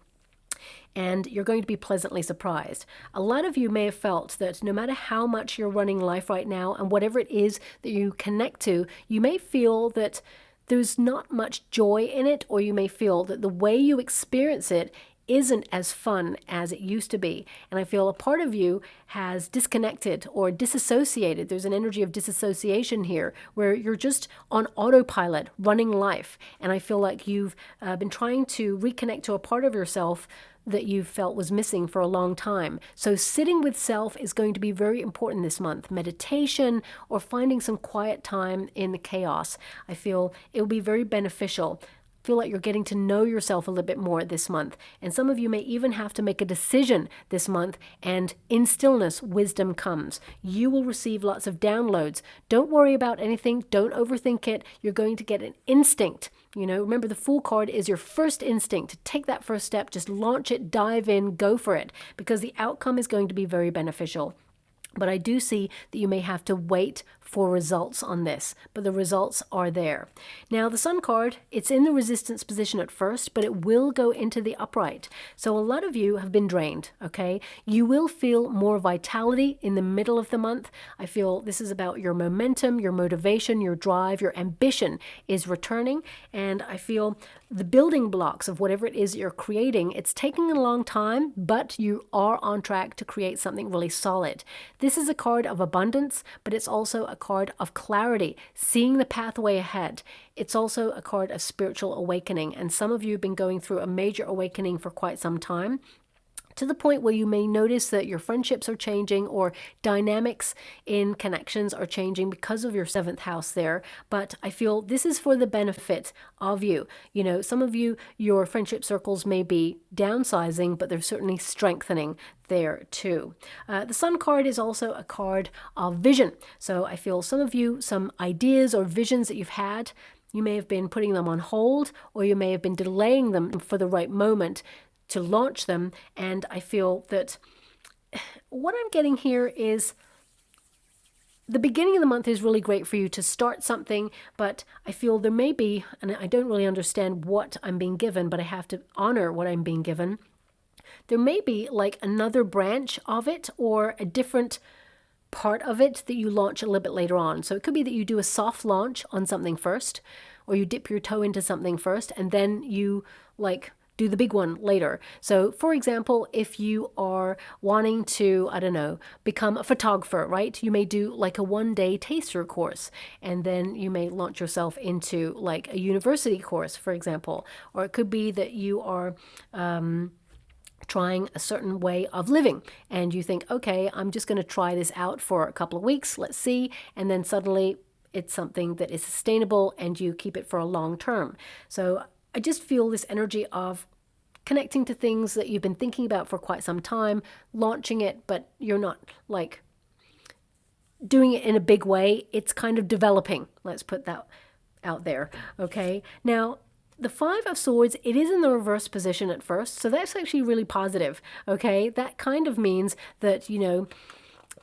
and you're going to be pleasantly surprised. A lot of you may have felt that no matter how much you're running life right now and whatever it is that you connect to, you may feel that there's not much joy in it, or you may feel that the way you experience it isn't as fun as it used to be. And I feel a part of you has disconnected or disassociated. There's an energy of disassociation here where you're just on autopilot running life. And I feel like you've been trying to reconnect to a part of yourself that you felt was missing for a long time. So sitting with self is going to be very important this month. Meditation or finding some quiet time in the chaos. I feel it will be very beneficial. Feel like you're getting to know yourself a little bit more this month. And some of you may even have to make a decision this month, and in stillness, wisdom comes. You will receive lots of downloads. Don't worry about anything. Don't overthink it. You're going to get an instinct. Remember, the Fool card is your first instinct. Take that first step. Just launch it, dive in, go for it, because the outcome is going to be very beneficial. But I do see that you may have to wait for results on this, but the results are there. Now, the Sun card, it's in the resistance position at first, but it will go into the upright. So a lot of you have been drained, okay? You will feel more vitality in the middle of the month. I feel this is about your momentum, your motivation, your drive, your ambition is returning. And I feel the building blocks of whatever it is you're creating, it's taking a long time, but you are on track to create something really solid. This is a card of abundance, but it's also a card of clarity, seeing the pathway ahead. It's also a card of spiritual awakening, and some of you have been going through a major awakening for quite some time, to the point where you may notice that your friendships are changing or dynamics in connections are changing because of your 7th house there. But I feel this is for the benefit of you. Some of you, your friendship circles may be downsizing, but they're certainly strengthening there too. The Sun card is also a card of vision. So I feel some of you, some ideas or visions that you've had, you may have been putting them on hold, or you may have been delaying them for the right moment to launch them. And I feel that what I'm getting here is the beginning of the month is really great for you to start something, but I feel there may be, and I don't really understand what I'm being given, but I have to honor what I'm being given. There may be like another branch of it or a different part of it that you launch a little bit later on. So it could be that you do a soft launch on something first, or you dip your toe into something first, and then you do the big one later. So for example, if you are wanting to, become a photographer, right? You may do like a 1-day taster course, and then you may launch yourself into like a university course, for example. Or it could be that you are trying a certain way of living, and you think, okay, I'm just going to try this out for a couple of weeks, let's see, and then suddenly it's something that is sustainable and you keep it for a long term. So I just feel this energy of connecting to things that you've been thinking about for quite some time, launching it, but you're not like doing it in a big way. It's kind of developing. Let's put that out there. Okay. Now, the 5 of Swords, it is in the reverse position at first. So that's actually really positive. Okay. That kind of means that,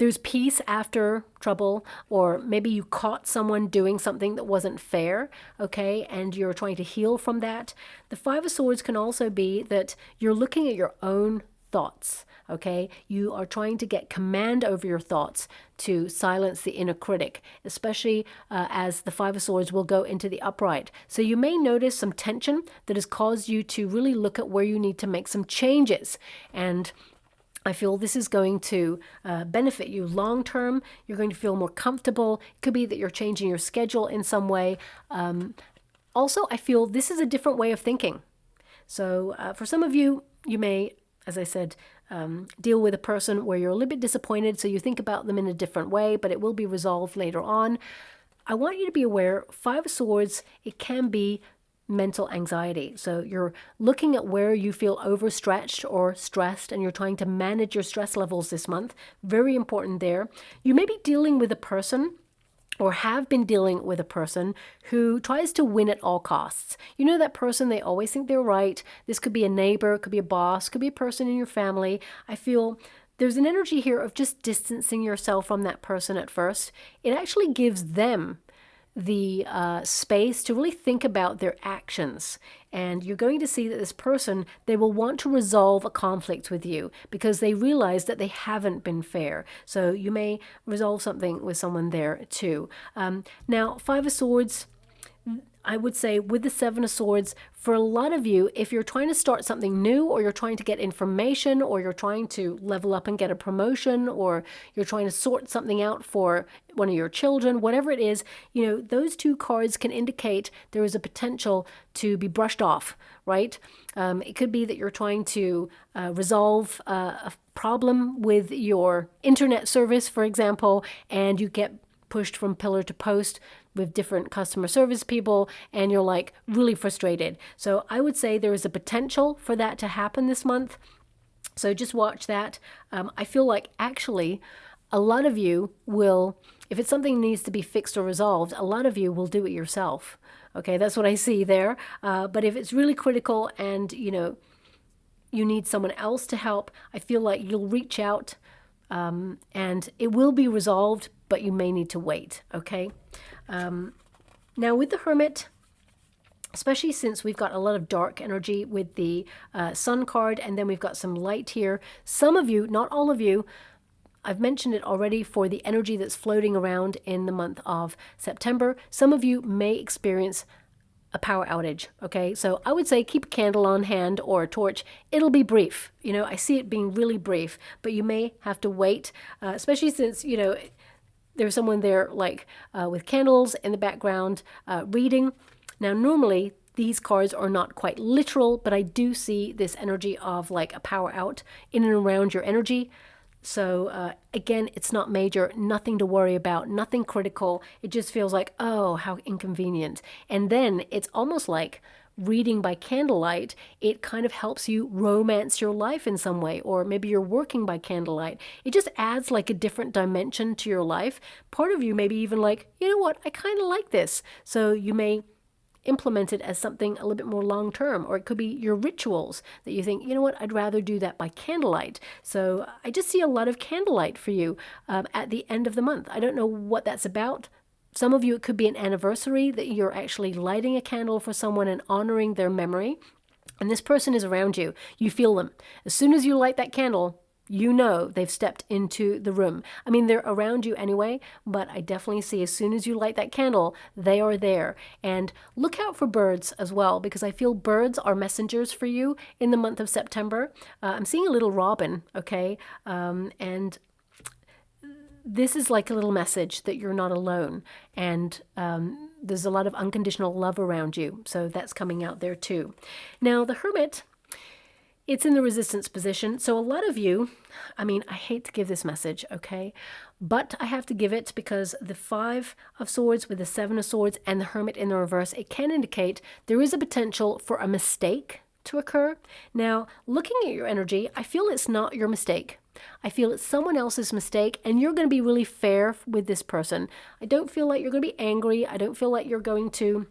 there's peace after trouble, or maybe you caught someone doing something that wasn't fair, okay, and you're trying to heal from that. The 5 of Swords can also be that you're looking at your own thoughts, okay? You are trying to get command over your thoughts to silence the inner critic, especially as the 5 of Swords will go into the upright. So you may notice some tension that has caused you to really look at where you need to make some changes, and I feel this is going to benefit you long term. You're going to feel more comfortable. It could be that you're changing your schedule in some way. Also, I feel this is a different way of thinking. So for some of you, you may, as I said, deal with a person where you're a little bit disappointed, so you think about them in a different way, but it will be resolved later on. I want you to be aware, 5 of Swords, it can be mental anxiety. So you're looking at where you feel overstretched or stressed, and you're trying to manage your stress levels this month. Very important there. You may be dealing with a person, or have been dealing with a person who tries to win at all costs. You know that person, they always think they're right. This could be a neighbor, it could be a boss, could be a person in your family. I feel there's an energy here of just distancing yourself from that person at first. It actually gives them the space to really think about their actions. And you're going to see that this person, they will want to resolve a conflict with you because they realize that they haven't been fair. So you may resolve something with someone there too. Now, Five of Swords, I would say with the Seven of Swords, for a lot of you, if you're trying to start something new, or you're trying to get information, or you're trying to level up and get a promotion, or you're trying to sort something out for one of your children, whatever it is, you know, those two cards can indicate there is a potential to be brushed off, right? It could be that you're trying to resolve a problem with your internet service, for example, and you get pushed from pillar to post with different customer service people, and you're like really frustrated. So I would say there is a potential for that to happen this month. So just watch that. I feel like actually a lot of you will, if it's something that needs to be fixed or resolved, a lot of you will do it yourself. Okay, that's what I see there. But if it's really critical and, you know, you need someone else to help, I feel like you'll reach out and it will be resolved, but you may need to wait, okay? Now with the Hermit, especially since we've got a lot of dark energy with the Sun card, and then we've got some light here. Some of you, not all of you, I've mentioned it already for the energy that's floating around in the month of September. Some of you may experience a power outage, okay? So I would say keep a candle on hand or a torch. It'll be brief. You know, I see it being really brief, but you may have to wait, especially since, you know, there's someone there like with candles in the background reading. Now, normally these cards are not quite literal, but I do see this energy of like a power out in and around your energy. So again, it's not major, nothing to worry about, nothing critical. It just feels like, oh, how inconvenient. And then it's almost like reading by candlelight. It kind of helps you romance your life in some way, or maybe you're working by candlelight. It just adds like a different dimension to your life. Part of you maybe even like, you know what, I kind of like this. So you may implement it as something a little bit more long term, or it could be your rituals that you think, you know what, I'd rather do that by candlelight. So I just see a lot of candlelight for you at the end of the month. I don't know what that's about. Some of you, it could be an anniversary that you're actually lighting a candle for someone and honoring their memory. And this person is around you. You feel them. As soon as you light that candle, you know they've stepped into the room. I mean, they're around you anyway, but I definitely see as soon as you light that candle, they are there. And look out for birds as well, because I feel birds are messengers for you in the month of September. I'm seeing a little robin, okay? And this is like a little message that you're not alone, and there's a lot of unconditional love around you, so that's coming out there too. Now the Hermit, it's in the resistance position, so a lot of you, I mean, I hate to give this message, okay, but I have to give it because the Five of Swords with the Seven of Swords and the Hermit in the reverse, it can indicate there is a potential for a mistake to occur. Now, looking at your energy, I feel it's not your mistake. I feel it's someone else's mistake, and you're going to be really fair with this person. I don't feel like you're going to be angry. I don't feel like you're going to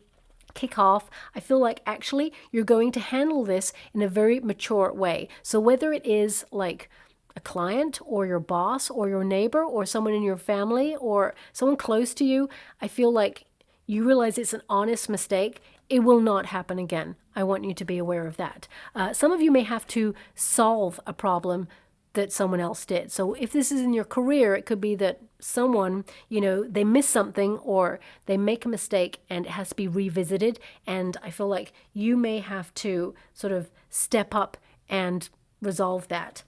kick off. I feel like actually you're going to handle this in a very mature way. So whether it is like a client or your boss or your neighbor or someone in your family or someone close to you, I feel like you realize it's an honest mistake. It will not happen again. I want you to be aware of that. Some of you may have to solve a problem that someone else did. So if this is in your career, it could be that someone, you know, they miss something or they make a mistake and it has to be revisited. And I feel like you may have to sort of step up and resolve that.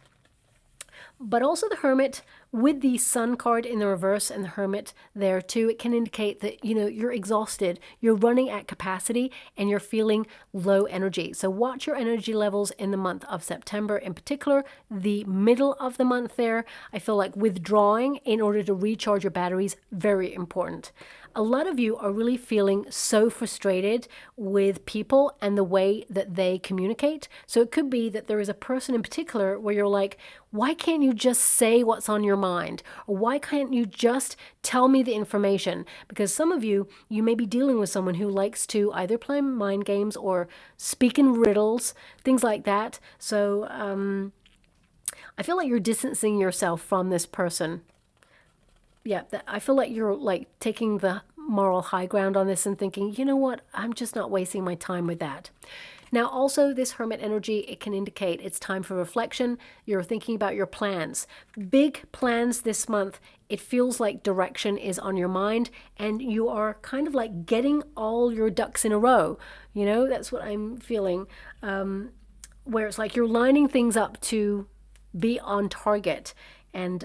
But also the Hermit with the Sun card in the reverse and the Hermit there too, it can indicate that, you know, you're exhausted, you're running at capacity, and you're feeling low energy. So watch your energy levels in the month of September, in particular, the middle of the month there. I feel like withdrawing in order to recharge your batteries, very important. A lot of you are really feeling so frustrated with people and the way that they communicate. So it could be that there is a person in particular where you're like, why can't you just say what's on your mind? Or why can't you just tell me the information? Because some of you, you may be dealing with someone who likes to either play mind games or speak in riddles, things like that. So I feel like you're distancing yourself from this person. Yeah, I feel like you're like taking the moral high ground on this and thinking, you know what, I'm just not wasting my time with that. Now, also this Hermit energy, it can indicate it's time for reflection. You're thinking about your plans. Big plans this month. It feels like direction is on your mind and you are kind of like getting all your ducks in a row. You know, that's what I'm feeling, where it's like you're lining things up to be on target. And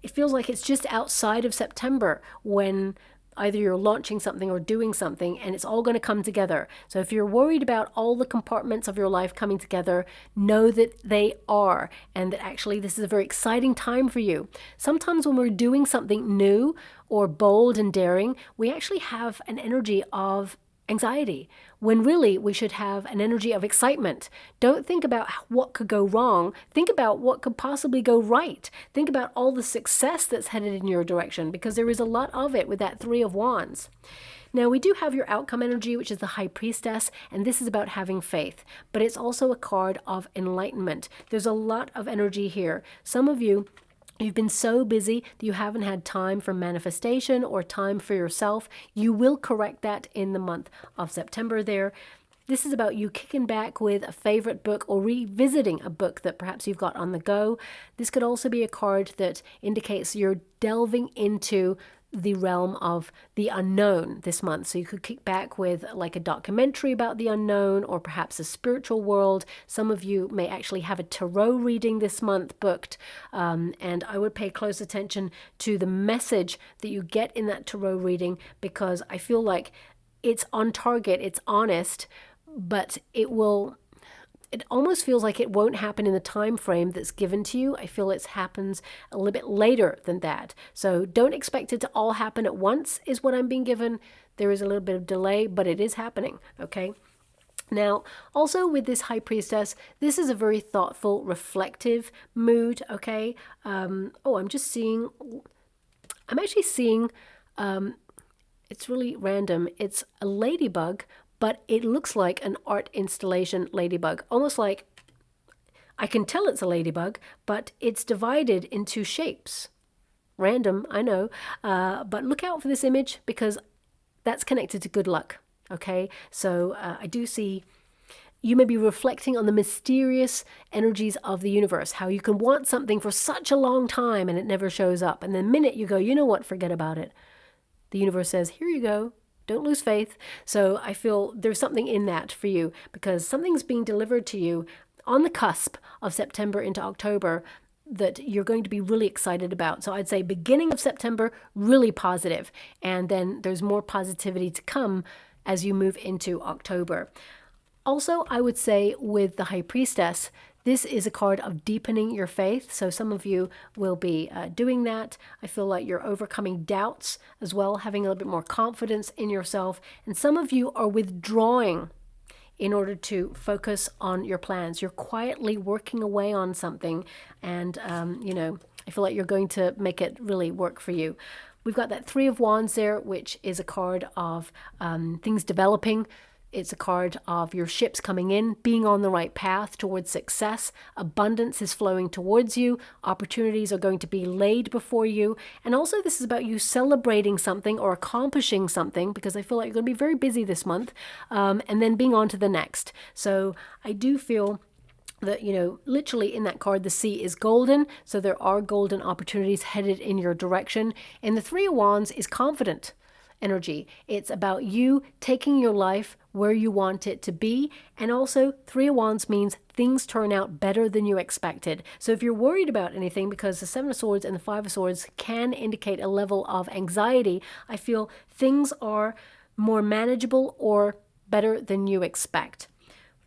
it feels like it's just outside of September when either you're launching something or doing something, and it's all going to come together. So if you're worried about all the compartments of your life coming together, know that they are, and that actually this is a very exciting time for you. Sometimes when we're doing something new or bold and daring, we actually have an energy of anxiety, when really we should have an energy of excitement. Don't think about what could go wrong. Think about what could possibly go right. Think about all the success that's headed in your direction, because there is a lot of it with that Three of Wands. Now, we do have your outcome energy, which is the High Priestess, and this is about having faith, but it's also a card of enlightenment. There's a lot of energy here. Some of you, you've been so busy that you haven't had time for manifestation or time for yourself. You will correct that in the month of September there. This is about you kicking back with a favorite book or revisiting a book that perhaps you've got on the go. This could also be a card that indicates you're delving into the realm of the unknown this month. So you could kick back with like a documentary about the unknown, or perhaps a spiritual world. Some of you may actually have a tarot reading this month booked, and I would pay close attention to the message that you get in that tarot reading, because I feel like it's on target, it's honest, but it almost feels like it won't happen in the time frame that's given to you. I feel it happens a little bit later than that. So don't expect it to all happen at once, is what I'm being given. There is a little bit of delay, but it is happening, okay? Now, also with this High Priestess, this is a very thoughtful, reflective mood, okay? I'm actually seeing, it's really random. It's a ladybug, but it looks like an art installation ladybug, almost like, I can tell it's a ladybug, but it's divided into shapes. Random, I know, but look out for this image, because that's connected to good luck, okay? So I do see you may be reflecting on the mysterious energies of the universe, how you can want something for such a long time and it never shows up. And the minute you go, you know what, forget about it, the universe says, here you go. Don't lose faith. So I feel there's something in that for you, because something's being delivered to you on the cusp of September into October that you're going to be really excited about. So I'd say beginning of September, really positive. And then there's more positivity to come as you move into October. Also, I would say with the High Priestess, this is a card of deepening your faith. So some of you will be doing that. I feel like you're overcoming doubts as well, having a little bit more confidence in yourself. And some of you are withdrawing in order to focus on your plans. You're quietly working away on something. And, I feel like you're going to make it really work for you. We've got that Three of Wands there, which is a card of things developing. It's a card of your ships coming in, being on the right path towards success. Abundance is flowing towards you. Opportunities are going to be laid before you. And also this is about you celebrating something or accomplishing something, because I feel like you're going to be very busy this month, and then being on to the next. So I do feel that, literally in that card, the sea is golden. So there are golden opportunities headed in your direction. And the Three of Wands is confident energy. It's about you taking your life where you want it to be. And also Three of Wands means things turn out better than you expected. So if you're worried about anything, because the Seven of Swords and the Five of Swords can indicate a level of anxiety, I feel things are more manageable or better than you expect.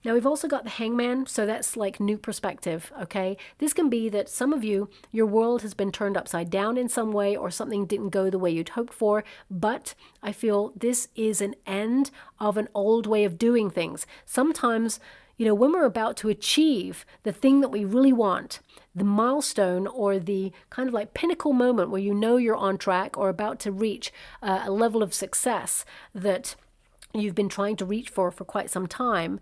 Now we've also got the Hangman, so that's like new perspective, okay? This can be that some of you, your world has been turned upside down in some way, or something didn't go the way you'd hoped for, but I feel this is an end of an old way of doing things. Sometimes, when we're about to achieve the thing that we really want, the milestone or the kind of like pinnacle moment where you're on track or about to reach a level of success that you've been trying to reach for quite some time,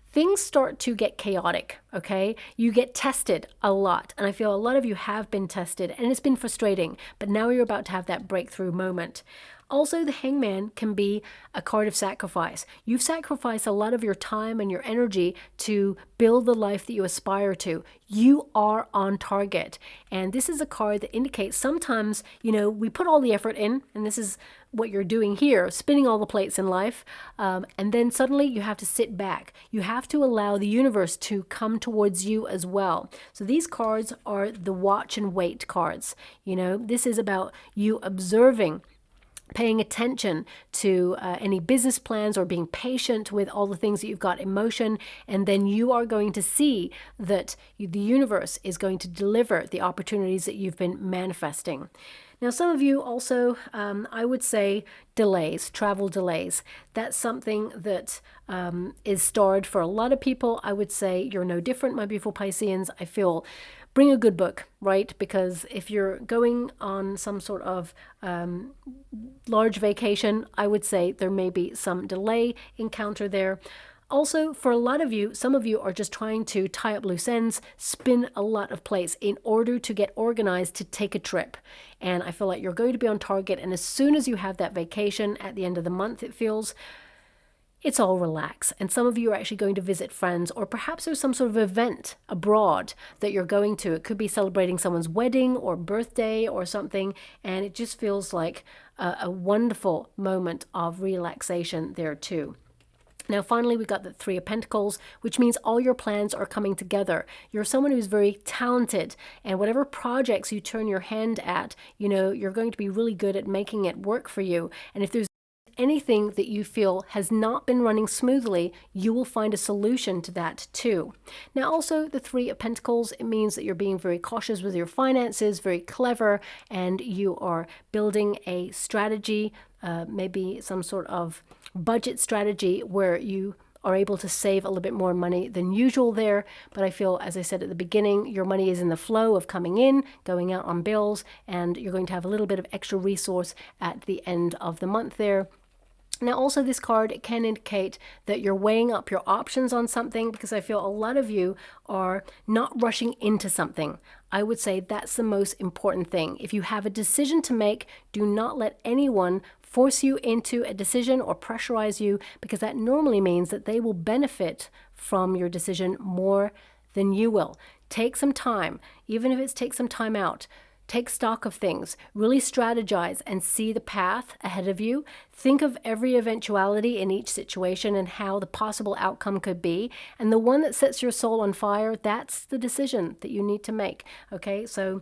things start to get chaotic, okay? You get tested a lot, and I feel a lot of you have been tested, and it's been frustrating, but now you're about to have that breakthrough moment. Also, the Hangman can be a card of sacrifice. You've sacrificed a lot of your time and your energy to build the life that you aspire to. You are on target. And this is a card that indicates sometimes, we put all the effort in, and this is what you're doing here, spinning all the plates in life, and then suddenly you have to sit back. You have to allow the universe to come towards you as well. So these cards are the watch and wait cards. This is about you observing, paying attention to any business plans, or being patient with all the things that you've got in motion, and then you are going to see that the universe is going to deliver the opportunities that you've been manifesting. Now, some of you also, I would say, delays, travel delays. That's something that is starred for a lot of people. I would say you're no different, my beautiful Pisceans. I feel bring a good book, right? Because if you're going on some sort of large vacation, I would say there may be some delay encounter there. Also, for a lot of you, some of you are just trying to tie up loose ends, spin a lot of plates in order to get organized to take a trip. And I feel like you're going to be on target. And as soon as you have that vacation at the end of the month, it feels it's all relax. And some of you are actually going to visit friends, or perhaps there's some sort of event abroad that you're going to. It could be celebrating someone's wedding or birthday or something. And it just feels like a wonderful moment of relaxation there too. Now, finally, we've got the Three of Pentacles, which means all your plans are coming together. You're someone who's very talented, and whatever projects you turn your hand at, you're going to be really good at making it work for you. And if there's anything that you feel has not been running smoothly, you will find a solution to that too. Now, also the Three of Pentacles, it means that you're being very cautious with your finances, very clever, and you are building a strategy, maybe some sort of budget strategy where you are able to save a little bit more money than usual there. But I feel, as I said at the beginning, your money is in the flow of coming in, going out on bills, and you're going to have a little bit of extra resource at the end of the month there. Now, also this card, it can indicate that you're weighing up your options on something, because I feel a lot of you are not rushing into something. I would say that's the most important thing. If you have a decision to make, do not let anyone force you into a decision or pressurize you, because that normally means that they will benefit from your decision more than you will. Take some time, even if it's take some time out. Take stock of things, really strategize and see the path ahead of you. Think of every eventuality in each situation and how the possible outcome could be. And the one that sets your soul on fire, that's the decision that you need to make. Okay, so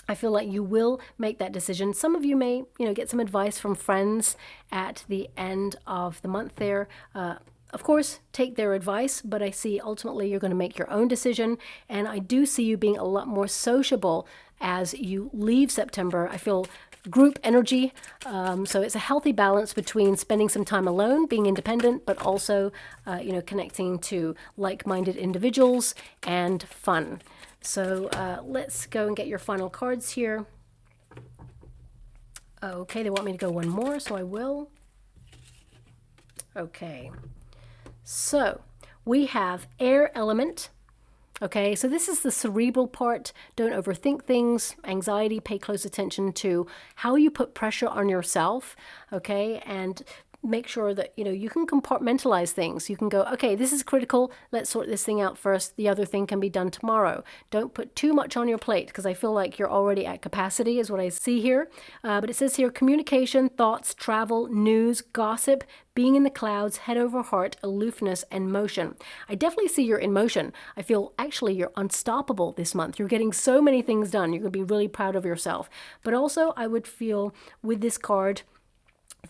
I feel like you will make that decision. Some of you may, get some advice from friends at the end of the month there. Of course, take their advice, but I see ultimately you're going to make your own decision. And I do see you being a lot more sociable as you leave September. I feel group energy. So it's a healthy balance between spending some time alone, being independent, but also, connecting to like-minded individuals and fun. So let's go and get your final cards here. Okay, they want me to go one more, so I will. Okay. So we have air element. Okay, so this is the cerebral part. Don't overthink things. Anxiety, pay close attention to how you put pressure on yourself. Okay, and make sure that, you can compartmentalize things. You can go, okay, this is critical. Let's sort this thing out first. The other thing can be done tomorrow. Don't put too much on your plate, because I feel like you're already at capacity is what I see here. But it says here, communication, thoughts, travel, news, gossip, being in the clouds, head over heart, aloofness, and motion. I definitely see you're in motion. I feel actually you're unstoppable this month. You're getting so many things done. You're going to be really proud of yourself. But also I would feel with this card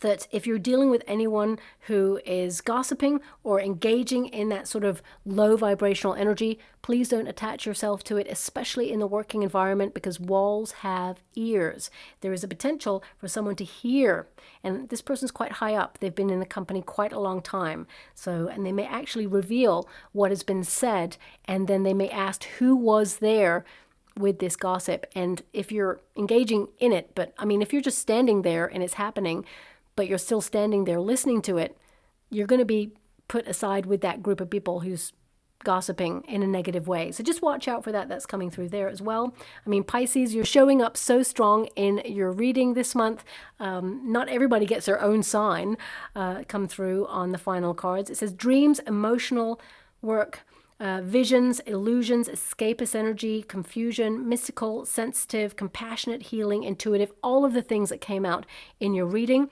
that if you're dealing with anyone who is gossiping or engaging in that sort of low vibrational energy, please don't attach yourself to it, especially in the working environment, because walls have ears. There is a potential for someone to hear, and this person's quite high up. They've been in the company quite a long time. And they may actually reveal what has been said, and then they may ask who was there with this gossip. And if you're engaging in it, but I mean, if you're just standing there and it's happening, but you're still standing there listening to it, you're going to be put aside with that group of people who's gossiping in a negative way. So just watch out for that. That's coming through there as well. I mean, Pisces, you're showing up so strong in your reading this month. Not everybody gets their own sign come through on the final cards. It says dreams, emotional work, visions, illusions, escapist energy, confusion, mystical, sensitive, compassionate, healing, intuitive, all of the things that came out in your reading.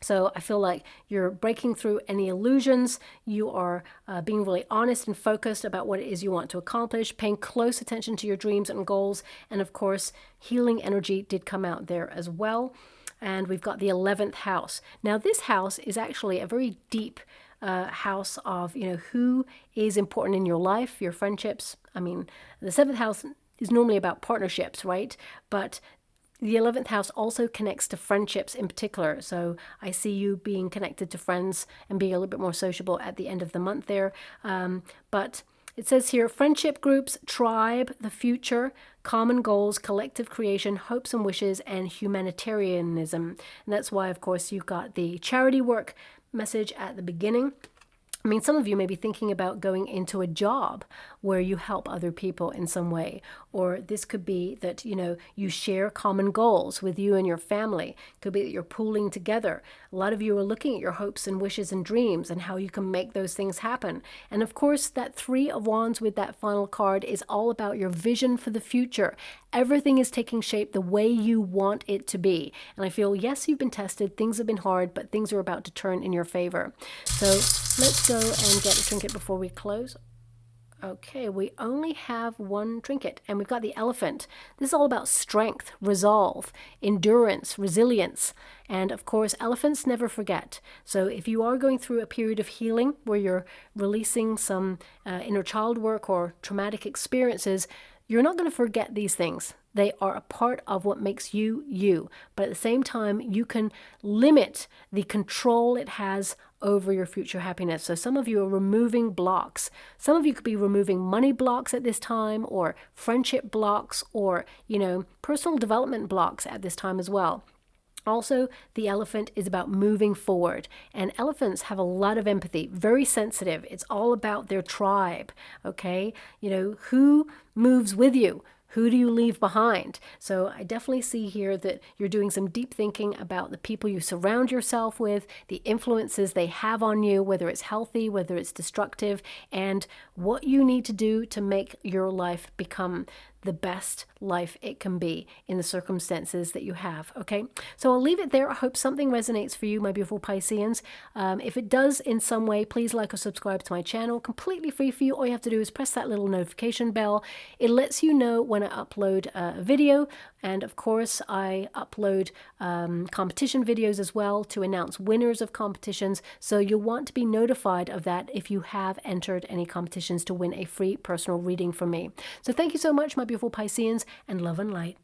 So I feel like you're breaking through any illusions. You are being really honest and focused about what it is you want to accomplish, paying close attention to your dreams and goals. And of course, healing energy did come out there as well. And we've got the 11th house. Now, this house is actually a very deep house of, who is important in your life, your friendships. I mean, the 7th house is normally about partnerships, right? But the 11th house also connects to friendships in particular. So I see you being connected to friends and being a little bit more sociable at the end of the month there. But it says here, friendship groups, tribe, the future, common goals, collective creation, hopes and wishes, and humanitarianism. And that's why, of course, you've got the charity work message at the beginning. I mean, some of you may be thinking about going into a job where you help other people in some way. Or this could be that, you share common goals with you and your family. It could be that you're pooling together. A lot of you are looking at your hopes and wishes and dreams and how you can make those things happen. And of course, that 3 of Wands with that final card is all about your vision for the future. Everything is taking shape the way you want it to be. And I feel, yes, you've been tested. Things have been hard, but things are about to turn in your favor. So let's go and get a trinket before we close. Okay, we only have one trinket, and we've got the elephant. This is all about strength, resolve, endurance, resilience, and of course, elephants never forget. So if you are going through a period of healing where you're releasing some inner child work or traumatic experiences, you're not going to forget these things. They are a part of what makes you, you. But at the same time, you can limit the control it has over your future happiness. So some of you are removing blocks. Some of you could be removing money blocks at this time, or friendship blocks, or, personal development blocks at this time as well. Also, the elephant is about moving forward, and elephants have a lot of empathy, very sensitive. It's all about their tribe, okay? Who moves with you? Who do you leave behind? So I definitely see here that you're doing some deep thinking about the people you surround yourself with, the influences they have on you, whether it's healthy, whether it's destructive, and what you need to do to make your life become the best life it can be in the circumstances that you have, okay? So I'll leave it there. I hope something resonates for you, my beautiful Pisceans. If it does in some way, please like or subscribe to my channel. Completely free for you. All you have to do is press that little notification bell. It lets you know when I upload a video. And of course, I upload competition videos as well to announce winners of competitions. So you'll want to be notified of that if you have entered any competitions to win a free personal reading from me. So thank you so much, my beautiful Pisceans, and love and light.